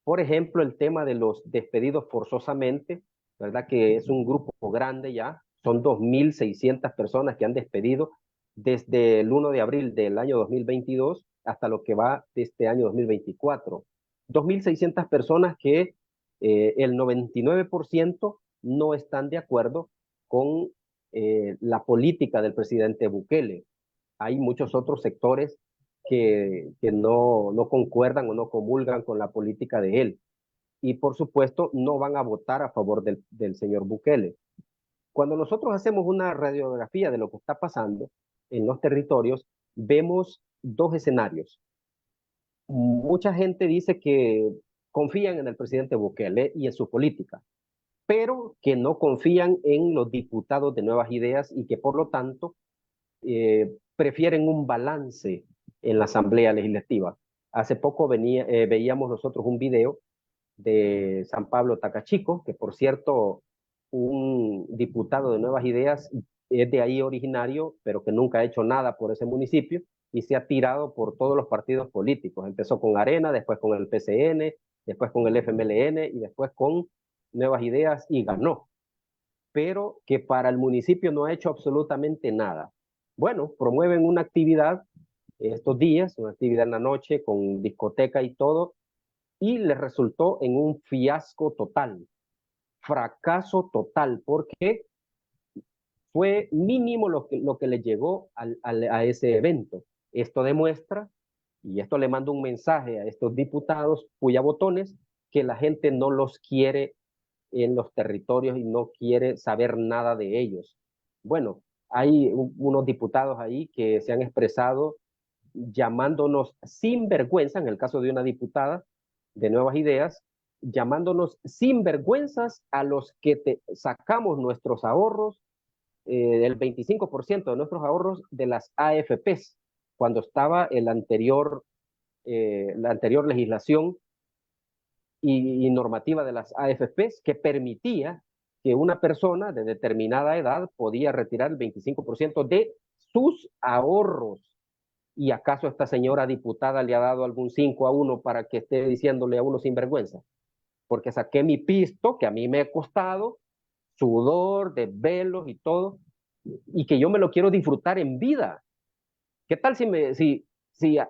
Por ejemplo, el tema de los despedidos forzosamente, ¿verdad? Que es un grupo grande ya, son 2.600 personas que han despedido desde el 1 de abril del año 2022 hasta lo que va de este año 2024. 2.600 personas que el 99% no están de acuerdo con la política del presidente Bukele. Hay muchos otros sectores que no concuerdan o no comulgan con la política de él. Y por supuesto no van a votar a favor del señor Bukele. Cuando nosotros hacemos una radiografía de lo que está pasando en los territorios, vemos dos escenarios. Mucha gente dice que confían en el presidente Bukele y en su política, pero que no confían en los diputados de Nuevas Ideas y que por lo tanto prefieren un balance en la Asamblea Legislativa. Hace poco veíamos nosotros un video de San Pablo Tacachico, que por cierto, un diputado de Nuevas Ideas es de ahí originario, pero que nunca ha hecho nada por ese municipio y se ha tirado por todos los partidos políticos. Empezó con Arena, después con el PCN, después con el FMLN y después con Nuevas Ideas y ganó. Pero que para el municipio no ha hecho absolutamente nada. Bueno, promueven una actividad estos días, una actividad en la noche con discoteca y todo, y les resultó en un fiasco total, fracaso total, porque fue mínimo lo que le llegó a ese evento. Esto demuestra, y esto le mando un mensaje a estos diputados botones, que la gente no los quiere en los territorios y no quiere saber nada de ellos. Bueno, hay unos diputados ahí que se han expresado llamándonos sinvergüenza, en el caso de una diputada de Nuevas Ideas, llamándonos sinvergüenzas a los que sacamos nuestros ahorros, el 25% de nuestros ahorros de las AFPs, cuando estaba la anterior legislación y normativa de las AFPs que permitía que una persona de determinada edad podía retirar el 25% de sus ahorros. ¿Y acaso esta señora diputada le ha dado algún 5-1 para que esté diciéndole a uno sinvergüenza? Porque saqué mi pisto, que a mí me ha costado sudor, desvelos y todo, y que yo me lo quiero disfrutar en vida. ¿Qué tal si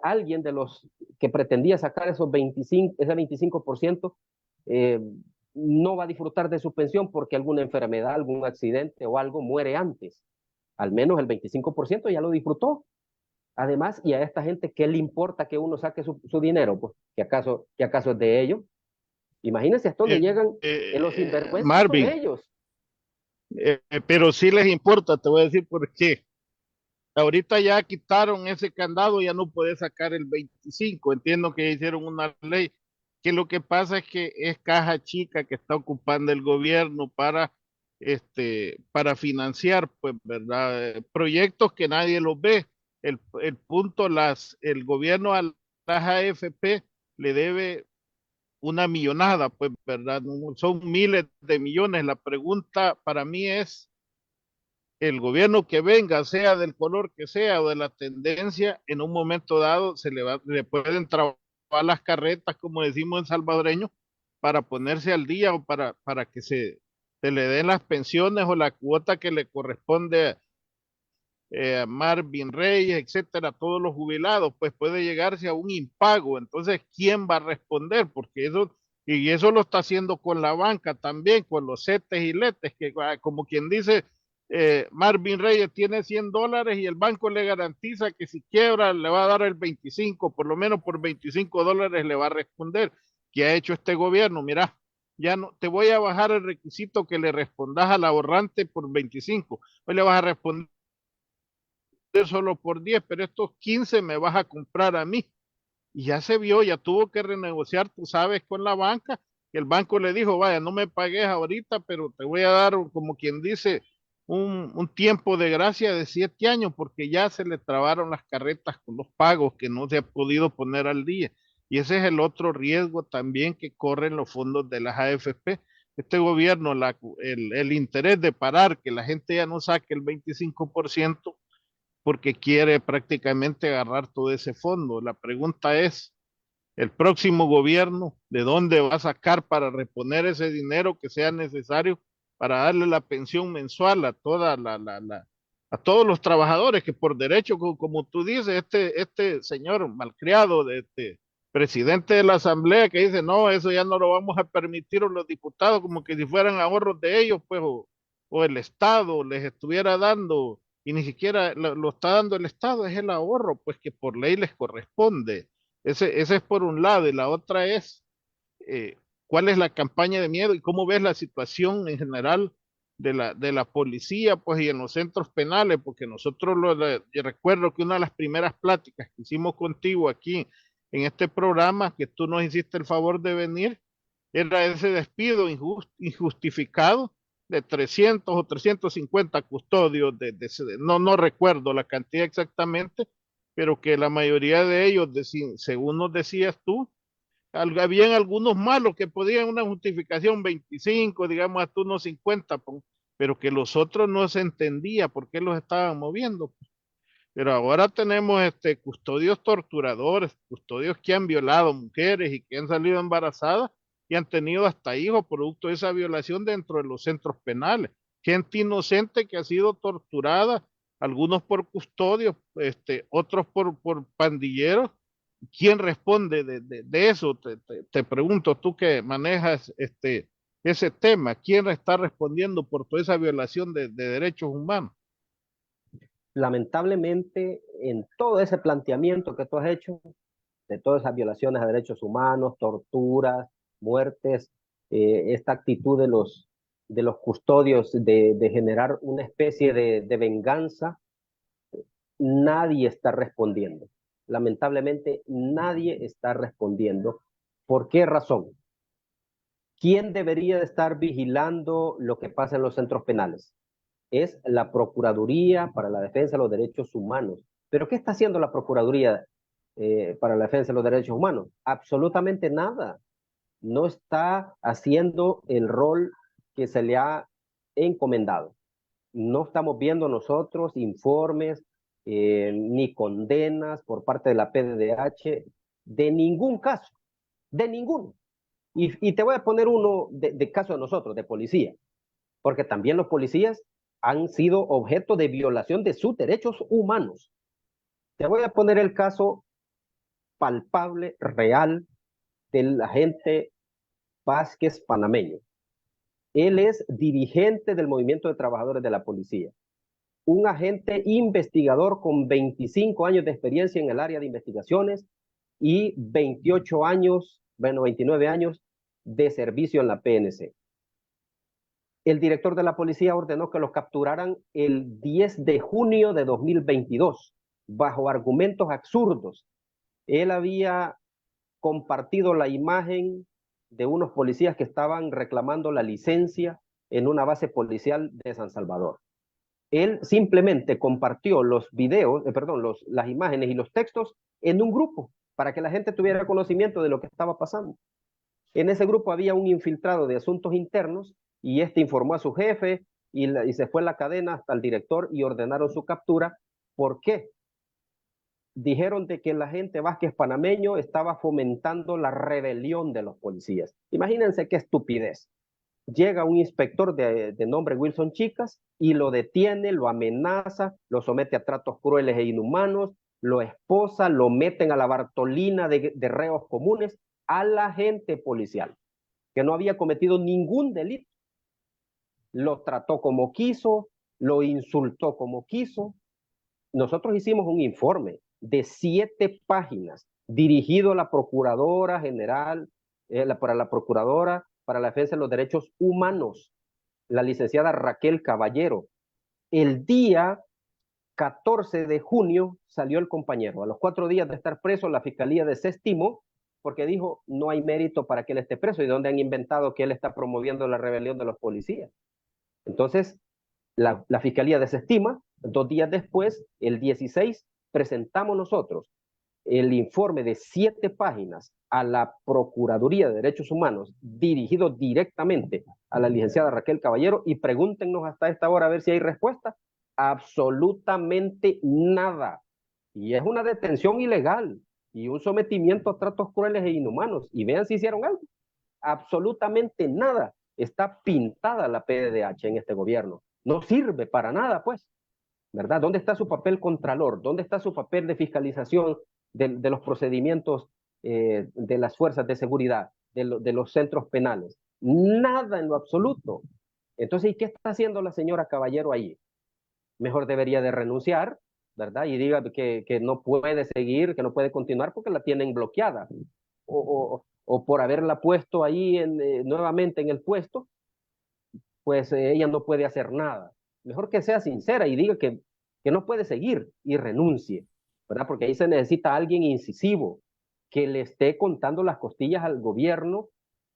alguien de los que pretendía sacar ese 25%, no va a disfrutar de su pensión porque alguna enfermedad, algún accidente o algo muere antes? Al menos el 25% ya lo disfrutó. Además, y a esta gente, ¿qué le importa que uno saque su dinero? Pues, ¿que acaso es de ellos? Imagínense hasta dónde llegan los sinvergüenzas son Marvin, ellos. pero sí les importa, te voy a decir por qué. Ahorita ya quitaron ese candado, ya no puede sacar el 25. Entiendo que hicieron una ley que lo que pasa es que es caja chica que está ocupando el gobierno para financiar, pues, ¿verdad? Proyectos que nadie los ve. El punto, el gobierno a las AFP le debe una millonada, pues, ¿verdad? Son miles de millones. La pregunta para mí es, el gobierno que venga, sea del color que sea o de la tendencia, en un momento dado le pueden trabar las carretas, como decimos en salvadoreño, para ponerse al día o para que se le den las pensiones o la cuota que le corresponde a Marvin Reyes, etcétera, todos los jubilados, pues puede llegarse a un impago. Entonces, ¿quién va a responder? Porque eso lo está haciendo con la banca también, con los CETES y LETES, que como quien dice, Marvin Reyes tiene $100 y el banco le garantiza que si quiebra le va a dar el 25, por lo menos por $25 le va a responder. ¿Qué ha hecho este gobierno? Mira, ya no, te voy a bajar el requisito que le respondas al ahorrante por 25, hoy le vas a responder solo por 10, pero estos 15 me vas a comprar a mí. Y ya se vio, ya tuvo que renegociar, tú sabes, con la banca, que el banco le dijo, vaya, no me pagues ahorita, pero te voy a dar, como quien dice, un tiempo de gracia de 7 años, porque ya se le trabaron las carretas con los pagos que no se ha podido poner al día. Y ese es el otro riesgo también que corren los fondos de las AFP. Este gobierno, el interés de parar, que la gente ya no saque el 25%, porque quiere prácticamente agarrar todo ese fondo. La pregunta es, el próximo gobierno, ¿de dónde va a sacar para reponer ese dinero que sea necesario para darle la pensión mensual a a todos los trabajadores que por derecho, como tú dices, este señor malcriado de este presidente de la asamblea que dice, no, eso ya no lo vamos a permitir a los diputados, como que si fueran ahorros de ellos, pues, o el Estado les estuviera dando, y ni siquiera lo está dando el Estado, es el ahorro, pues que por ley les corresponde. Ese es por un lado, y la otra es cuál es la campaña de miedo y cómo ves la situación en general de la policía, pues, y en los centros penales, porque nosotros yo recuerdo que una de las primeras pláticas que hicimos contigo aquí en este programa, que tú nos hiciste el favor de venir, era ese despido injustificado de 300 o 350 custodios, no recuerdo la cantidad exactamente, pero que la mayoría de ellos, según nos decías tú, habían algunos malos que podían una justificación 25, digamos hasta unos 50, pero que los otros no se entendía por qué los estaban moviendo. Pero ahora tenemos custodios torturadores, custodios que han violado mujeres y que han salido embarazadas y han tenido hasta hijos producto de esa violación dentro de los centros penales. Gente inocente que ha sido torturada, algunos por custodios, otros por pandilleros. ¿Quién responde de eso? Te pregunto, tú que manejas ese tema, ¿quién está respondiendo por toda esa violación de derechos humanos? Lamentablemente, en todo ese planteamiento que tú has hecho, de todas esas violaciones a derechos humanos, torturas, muertes, esta actitud de los custodios de generar una especie de venganza, nadie está respondiendo. Lamentablemente, nadie está respondiendo. ¿Por qué razón? ¿Quién debería de estar vigilando lo que pasa en los centros penales? Es la Procuraduría para la Defensa de los Derechos Humanos. ¿Pero qué está haciendo la Procuraduría para la Defensa de los Derechos Humanos? Absolutamente nada. No está haciendo el rol que se le ha encomendado. No estamos viendo nosotros informes ni condenas por parte de la PDDH de ningún caso, de ninguno. Y te voy a poner uno de caso de nosotros, de policía, porque también los policías han sido objeto de violación de sus derechos humanos. Te voy a poner el caso palpable, real, del agente Vázquez panameño. Él es dirigente del movimiento de trabajadores de la policía, un agente investigador con 25 años de experiencia en el área de investigaciones y 28 años, bueno, 29 años de servicio en la PNC. El director de la policía ordenó que los capturaran el 10 de junio de 2022, bajo argumentos absurdos. Él había compartido la imagen de unos policías que estaban reclamando la licencia en una base policial de San Salvador. Él simplemente compartió los videos, las imágenes y los textos en un grupo para que la gente tuviera conocimiento de lo que estaba pasando. En ese grupo había un infiltrado de asuntos internos y este informó a su jefe y se fue en la cadena hasta el director y ordenaron su captura. ¿Por qué? Dijeron de que el agente Vázquez panameño estaba fomentando la rebelión de los policías. Imagínense qué estupidez. Llega un inspector de nombre Wilson Chicas y lo detiene, lo amenaza, lo somete a tratos crueles e inhumanos, lo esposa, lo meten a la Bartolina de reos comunes al agente policial, que no había cometido ningún delito. Lo trató como quiso, lo insultó como quiso. Nosotros hicimos un informe de 7 páginas dirigido a la Procuradora General, para la Procuradora para la Defensa de los Derechos Humanos, la licenciada Raquel Caballero. El día 14 de junio salió el compañero. A los 4 días de estar preso, la fiscalía desestimó porque dijo no hay mérito para que él esté preso y donde han inventado que él está promoviendo la rebelión de los policías. Entonces, la fiscalía desestima. 2 días después, el 16, presentamos nosotros el informe de 7 páginas a la Procuraduría de Derechos Humanos, dirigido directamente a la licenciada Raquel Caballero, y pregúntenos hasta esta hora a ver si hay respuesta. Absolutamente nada. Y es una detención ilegal y un sometimiento a tratos crueles e inhumanos. Y vean si hicieron algo. Absolutamente nada. Está pintada la PDH en este gobierno. No sirve para nada, pues. ¿Verdad? ¿Dónde está su papel contralor? ¿Dónde está su papel de fiscalización de los procedimientos de las fuerzas de seguridad, de los centros penales? Nada en lo absoluto. Entonces, ¿y qué está haciendo la señora Caballero ahí? Mejor debería de renunciar, ¿verdad? Y diga que no puede seguir, que no puede continuar porque la tienen bloqueada. O por haberla puesto ahí nuevamente en el puesto, pues ella no puede hacer nada. Mejor que sea sincera y diga que no puede seguir y renuncie, ¿verdad? Porque ahí se necesita alguien incisivo que le esté contando las costillas al gobierno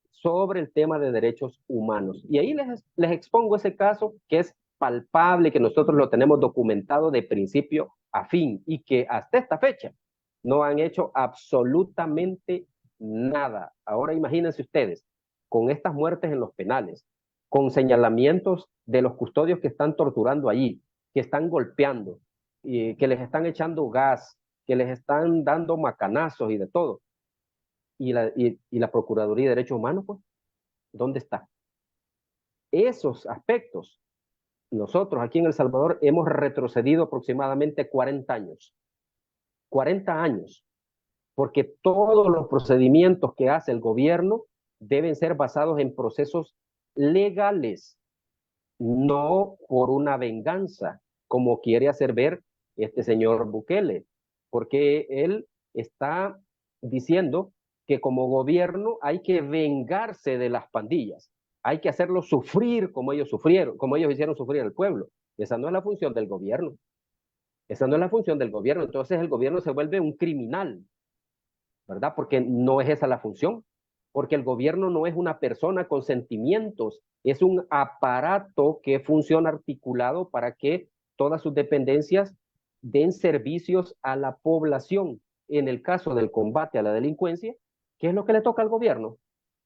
sobre el tema de derechos humanos. Y ahí les expongo ese caso que es palpable, que nosotros lo tenemos documentado de principio a fin y que hasta esta fecha no han hecho absolutamente nada. Ahora imagínense ustedes, con estas muertes en los penales, con señalamientos de los custodios que están torturando allí, que están golpeando, que les están echando gas, que les están dando macanazos y de todo. Y la Procuraduría de Derechos Humanos, pues, ¿dónde está? Esos aspectos, nosotros aquí en El Salvador hemos retrocedido aproximadamente 40 años. 40 años. Porque todos los procedimientos que hace el gobierno deben ser basados en procesos legales, no por una venganza, como quiere hacer ver este señor Bukele, porque él está diciendo que como gobierno hay que vengarse de las pandillas, hay que hacerlos sufrir como ellos sufrieron, como ellos hicieron sufrir al pueblo. Esa no es la función del gobierno. Esa no es la función del gobierno. Entonces el gobierno se vuelve un criminal, ¿verdad? Porque no es esa la función. Porque el gobierno no es una persona con sentimientos, es un aparato que funciona articulado para que todas sus dependencias den servicios a la población. En el caso del combate a la delincuencia, ¿qué es lo que le toca al gobierno?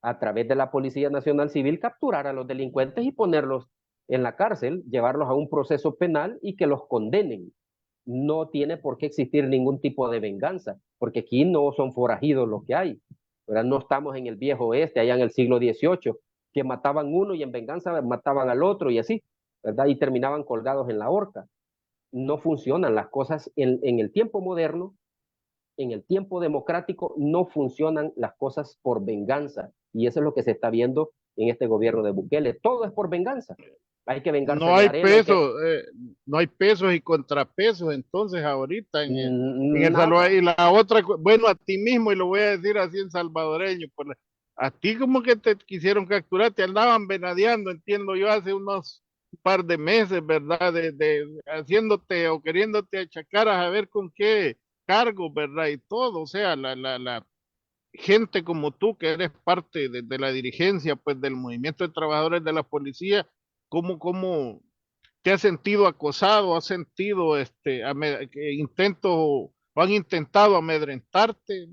A través de la Policía Nacional Civil capturar a los delincuentes y ponerlos en la cárcel, llevarlos a un proceso penal y que los condenen. No tiene por qué existir ningún tipo de venganza, porque aquí no son forajidos los que hay, ¿verdad? No estamos en el viejo oeste, allá en el siglo XVIII, que mataban uno y en venganza mataban al otro y así, ¿verdad? Y terminaban colgados en la horca. No funcionan las cosas en el tiempo moderno, en el tiempo democrático, no funcionan las cosas por venganza. Y eso es lo que se está viendo en este gobierno de Bukele. Todo es por venganza. Hay que vengarse No de hay Arena. pesos, no hay pesos y contrapesos entonces ahorita en El Salvador. Y la otra, bueno, a ti mismo, y lo voy a decir así en salvadoreño, a ti como que te quisieron capturar, te andaban venadeando, entiendo yo, hace unos par de meses, ¿verdad? Haciéndote o queriéndote achacar a ver con qué cargo, ¿verdad? Y todo, o sea, la gente como tú, que eres parte de la dirigencia, pues, del movimiento de trabajadores de la policía, ¿cómo te has sentido acosado? ¿Has sentido intentos o han intentado amedrentarte?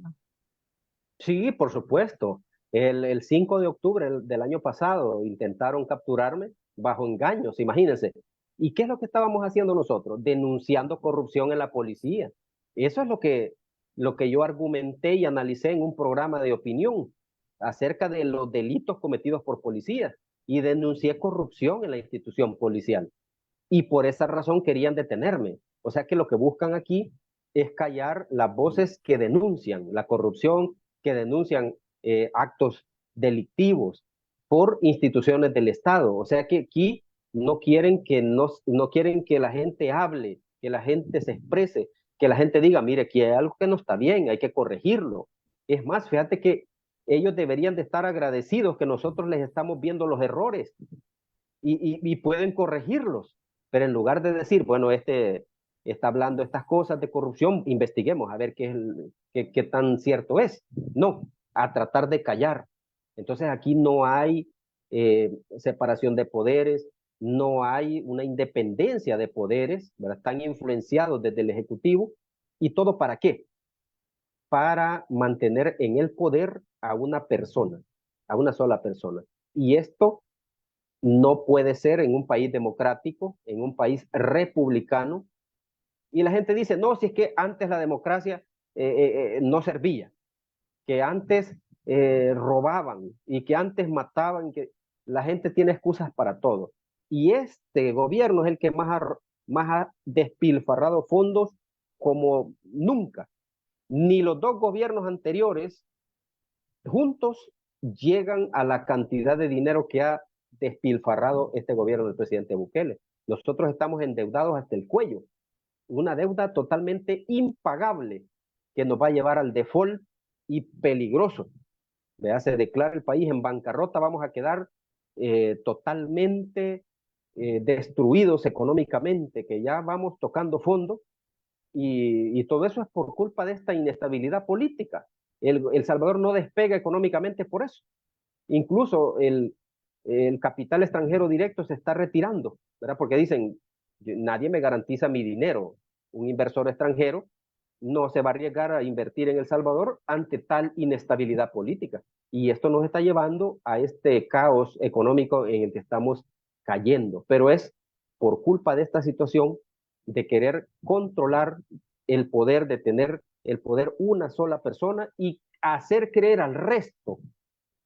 Sí, por supuesto. El 5 de octubre del año pasado intentaron capturarme bajo engaños, imagínense. ¿Y qué es lo que estábamos haciendo nosotros? Denunciando corrupción en la policía. Eso es lo que yo argumenté y analicé en un programa de opinión acerca de los delitos cometidos por policías y denuncié corrupción en la institución policial. Y por esa razón querían detenerme. O sea que lo que buscan aquí es callar las voces que denuncian la corrupción, que denuncian actos delictivos por instituciones del Estado. O sea que aquí no quieren no quieren que la gente hable, que la gente se exprese, que la gente diga, mire, aquí hay algo que no está bien, hay que corregirlo. Es más, fíjate que ellos deberían de estar agradecidos que nosotros les estamos viendo los errores y pueden corregirlos. Pero en lugar de decir, bueno, este está hablando estas cosas de corrupción, investiguemos a ver qué tan cierto es. No, a tratar de callar. Entonces aquí no hay separación de poderes, no hay una independencia de poderes, ¿verdad? Están influenciados desde el Ejecutivo. ¿Y todo para qué? Para mantener en el poder a una persona, a una sola persona. Y esto no puede ser en un país democrático, en un país republicano. Y la gente dice, no, si es que antes la democracia no servía, que antes robaban y que antes mataban, que la gente tiene excusas para todo. Y este gobierno es el que más ha despilfarrado fondos como nunca. Ni los dos gobiernos anteriores juntos llegan a la cantidad de dinero que ha despilfarrado este gobierno del presidente Bukele. Nosotros estamos endeudados hasta el cuello, una deuda totalmente impagable que nos va a llevar al default y peligroso. ¿Verdad? Se declara el país en bancarrota, vamos a quedar totalmente destruidos económicamente, que ya vamos tocando fondo, y todo eso es por culpa de esta inestabilidad política. El Salvador no despega económicamente por eso. Incluso el capital extranjero directo se está retirando, ¿verdad? Porque dicen, nadie me garantiza mi dinero. Un inversor extranjero no se va a arriesgar a invertir en El Salvador ante tal inestabilidad política. Y esto nos está llevando a este caos económico en el que estamos cayendo. Pero es por culpa de esta situación de querer controlar el poder, de tener el poder una sola persona y hacer creer al resto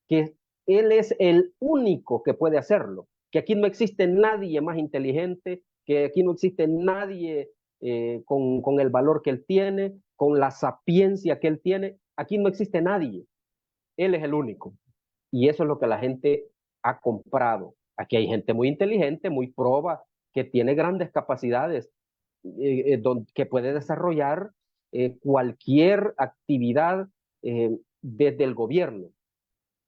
que él es el único que puede hacerlo, que aquí no existe nadie más inteligente, que aquí no existe nadie con el valor que él tiene, con la sapiencia que él tiene. Aquí no existe nadie. Él es el único. Y eso es lo que la gente ha comprado. Aquí hay gente muy inteligente, muy proba, que tiene grandes capacidades, que puede desarrollar cualquier actividad desde el gobierno.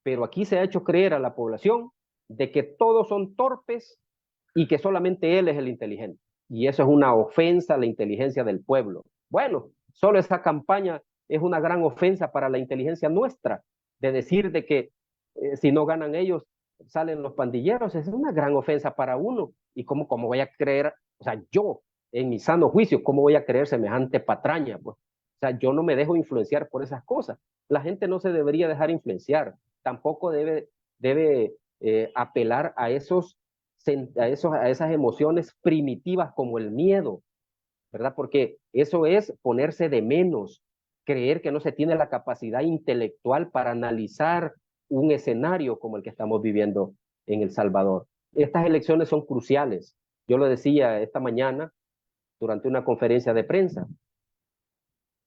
Pero aquí se ha hecho creer a la población de que todos son torpes y que solamente él es el inteligente. Y eso es una ofensa a la inteligencia del pueblo. Bueno, solo esa campaña es una gran ofensa para la inteligencia nuestra, de decir de que si no ganan ellos, salen los pandilleros. Es una gran ofensa para uno. ¿Y cómo voy a creer? O sea, yo, en mi sano juicio, ¿cómo voy a creer semejante patraña? Pues, o sea, yo no me dejo influenciar por esas cosas. La gente no se debería dejar influenciar. Tampoco debe apelar a esas emociones primitivas como el miedo, ¿verdad? Porque eso es ponerse de menos, creer que no se tiene la capacidad intelectual para analizar un escenario como el que estamos viviendo en El Salvador. Estas elecciones son cruciales. Yo lo decía esta mañana durante una conferencia de prensa.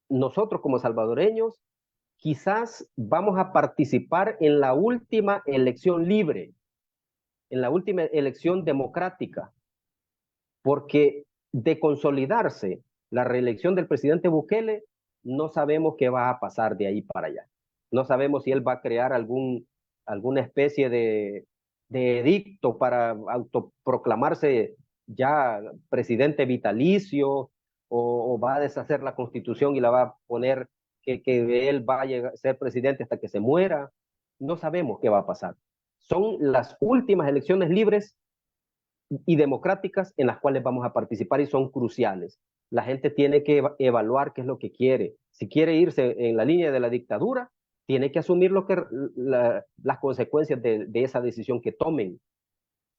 Nosotros como salvadoreños quizás vamos a participar en la última elección libre, en la última elección democrática, porque de consolidarse la reelección del presidente Bukele, no sabemos qué va a pasar de ahí para allá. No sabemos si él va a crear alguna especie de edicto para autoproclamarse ya presidente vitalicio, o va a deshacer la constitución y la va a poner que él va a ser presidente hasta que se muera. No sabemos qué va a pasar. Son las últimas elecciones libres y democráticas en las cuales vamos a participar y son cruciales. La gente tiene que evaluar qué es lo que quiere. Si quiere irse en la línea de la dictadura, tiene que asumir las consecuencias de esa decisión que tomen.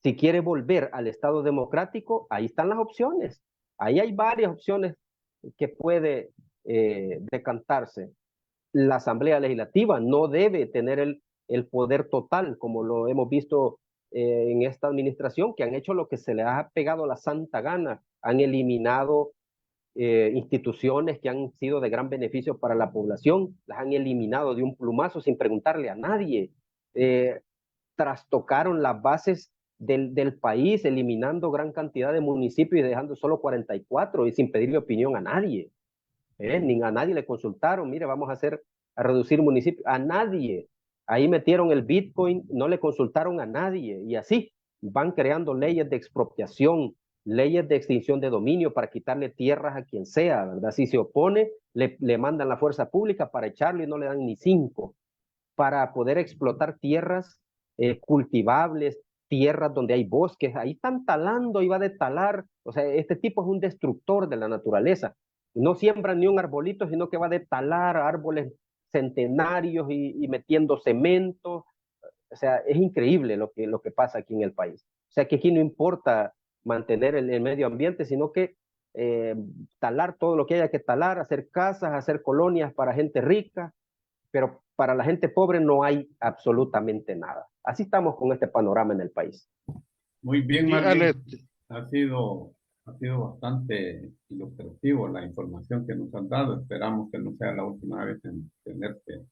Si quiere volver al Estado democrático, ahí están las opciones. Ahí hay varias opciones que puede decantarse. La Asamblea Legislativa no debe tener el poder total, como lo hemos visto en esta administración, que han hecho lo que se les ha pegado la santa gana. Han eliminado instituciones que han sido de gran beneficio para la población, las han eliminado de un plumazo sin preguntarle a nadie. Trastocaron las bases del país, eliminando gran cantidad de municipios y dejando solo 44 y sin pedirle opinión a nadie. Ni a nadie le consultaron, mire, vamos a reducir municipios. A nadie Ahí metieron el Bitcoin, no le consultaron a nadie y así van creando leyes de expropiación, leyes de extinción de dominio para quitarle tierras a quien sea, ¿verdad? Si se opone, le mandan la fuerza pública para echarlo y no le dan ni 5 para poder explotar tierras cultivables, tierras donde hay bosques, ahí están talando y va de talar, o sea, este tipo es un destructor de la naturaleza, no siembra ni un arbolito, sino que va de talar árboles centenarios y metiendo cemento, o sea, es increíble lo que pasa aquí en el país. O sea, que aquí no importa mantener el medio ambiente, sino que eh, talar todo lo que haya que talar, hacer casas, hacer colonias para gente rica, pero para la gente pobre no hay absolutamente nada. Así estamos con este panorama en el país. Muy bien, Sí, Marvin. Alex, Ha sido bastante ilustrativo la información que nos han dado. Esperamos que no sea la última vez en tenerte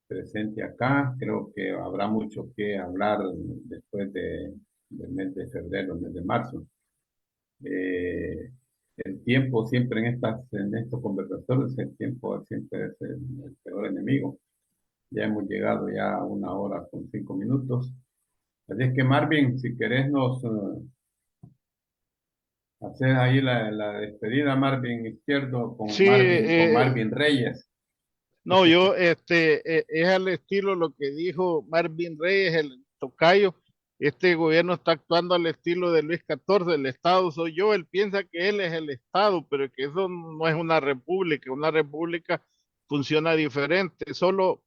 presente acá. Creo que habrá mucho que hablar después del mes de febrero, el mes de marzo. Eh, el tiempo siempre en estos conversatorios, el tiempo siempre es el peor enemigo. Ya hemos llegado ya a 1 hora con 5 minutos. Así es que Marvin, si querés nos hacer ahí la despedida, Marvin Izquierdo sí, Con Marvin Reyes. no, yo, es al estilo lo que dijo Marvin Reyes, el tocayo. Este gobierno está actuando al estilo de Luis XIV, el Estado soy yo. Él piensa que él es el Estado, pero que eso no es una república. Una república funciona diferente. Solo,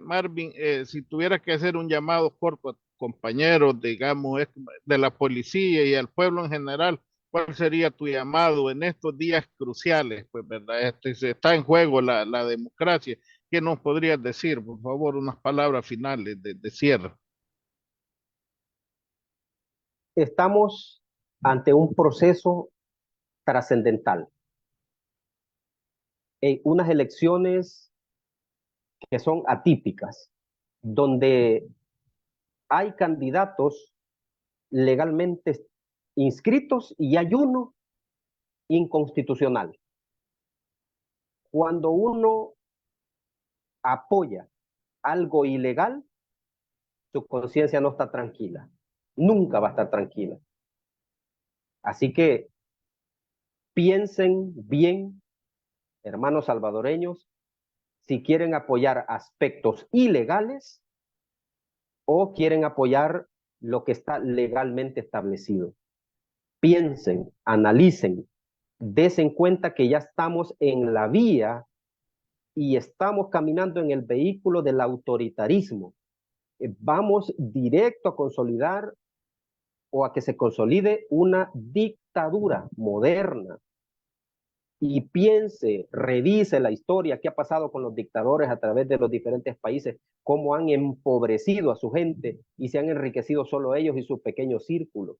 Marvin, si tuvieras que hacer un llamado corto a compañeros, digamos, de la policía y al pueblo en general, ¿cuál sería tu llamado en estos días cruciales? Pues, ¿verdad? Se está en juego la democracia. ¿Qué nos podrías decir, por favor, unas palabras finales de cierre? Estamos ante un proceso trascendental, unas elecciones que son atípicas, donde hay candidatos legalmente inscritos y hay uno inconstitucional. Cuando uno apoya algo ilegal, su conciencia no está tranquila, nunca va a estar tranquila. Así que piensen bien, hermanos salvadoreños, si quieren apoyar aspectos ilegales o quieren apoyar lo que está legalmente establecido. Piensen, analicen, desen cuenta que ya estamos en la vía y estamos caminando en el vehículo del autoritarismo. Vamos directo a consolidar o a que se consolide una dictadura moderna. Y piense, revise la historia, qué ha pasado con los dictadores a través de los diferentes países, cómo han empobrecido a su gente y se han enriquecido solo ellos y su pequeño círculo.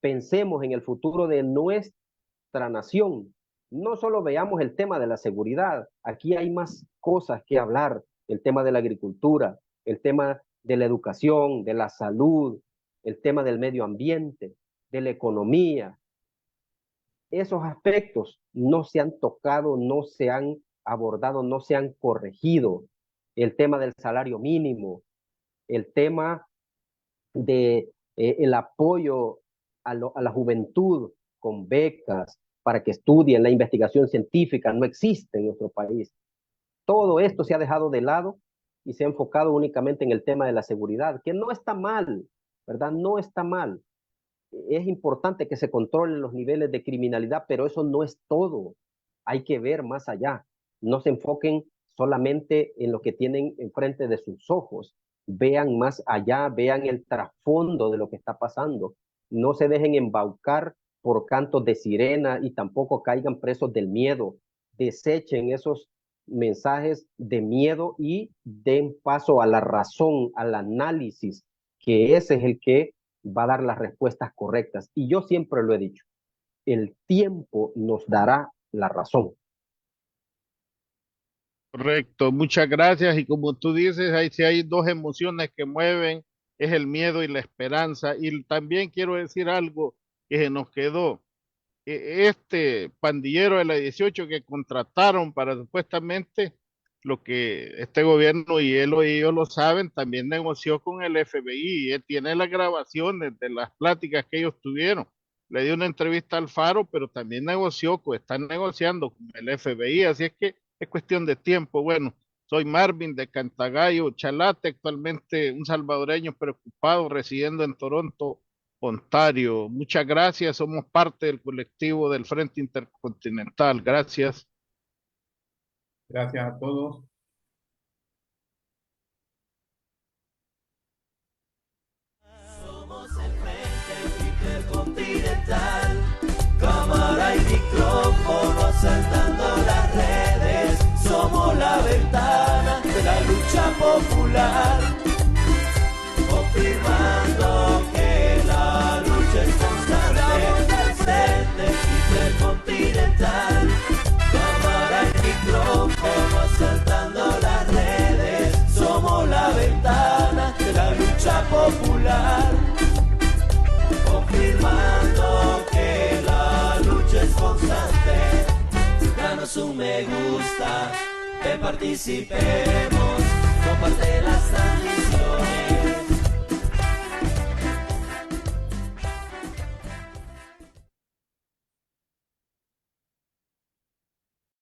Pensemos en el futuro de nuestra nación. No solo veamos el tema de la seguridad, aquí hay más cosas que hablar, el tema de la agricultura, el tema de la educación, de la salud, el tema del medio ambiente, de la economía. Esos aspectos no se han tocado, no se han abordado, no se han corregido. El tema del salario mínimo, el tema de el apoyo a la juventud con becas para que estudien la investigación científica, no existe en nuestro país. Todo esto se ha dejado de lado y se ha enfocado únicamente en el tema de la seguridad, que no está mal, ¿verdad? No está mal. Es importante que se controlen los niveles de criminalidad, pero eso no es todo. Hay que ver más allá. No se enfoquen solamente en lo que tienen enfrente de sus ojos. Vean más allá, vean el trasfondo de lo que está pasando. No se dejen embaucar por cantos de sirena y tampoco caigan presos del miedo. Desechen esos mensajes de miedo y den paso a la razón, al análisis, que ese es el que va a dar las respuestas correctas. Y yo siempre lo he dicho, el tiempo nos dará la razón. Correcto, muchas gracias. Y como tú dices, ahí sí hay dos emociones que mueven, es el miedo y la esperanza. Y también quiero decir algo que se nos quedó. Este pandillero de la 18 que contrataron para supuestamente lo que este gobierno, y él y ellos lo saben, también negoció con el FBI, y él tiene las grabaciones de las pláticas que ellos tuvieron. Le dio una entrevista al Faro, pero también negoció, están negociando con el FBI, así es que es cuestión de tiempo. Bueno, soy Marvin de Cantagallo, Chalate, actualmente un salvadoreño preocupado, residiendo en Toronto, Ontario. Muchas gracias, somos parte del colectivo del Frente Intercontinental. Gracias. Gracias a todos. Somos el Frente Intercontinental, cámara y micrófono saltando las redes. Somos la ventana de la lucha popular, confirmando que la lucha es constante. Frente Intercontinental, cámara y micrófono saltando las redes. Somos la ventana de la lucha popular, confirmando que la lucha es constante. Danos un me gusta, que participemos.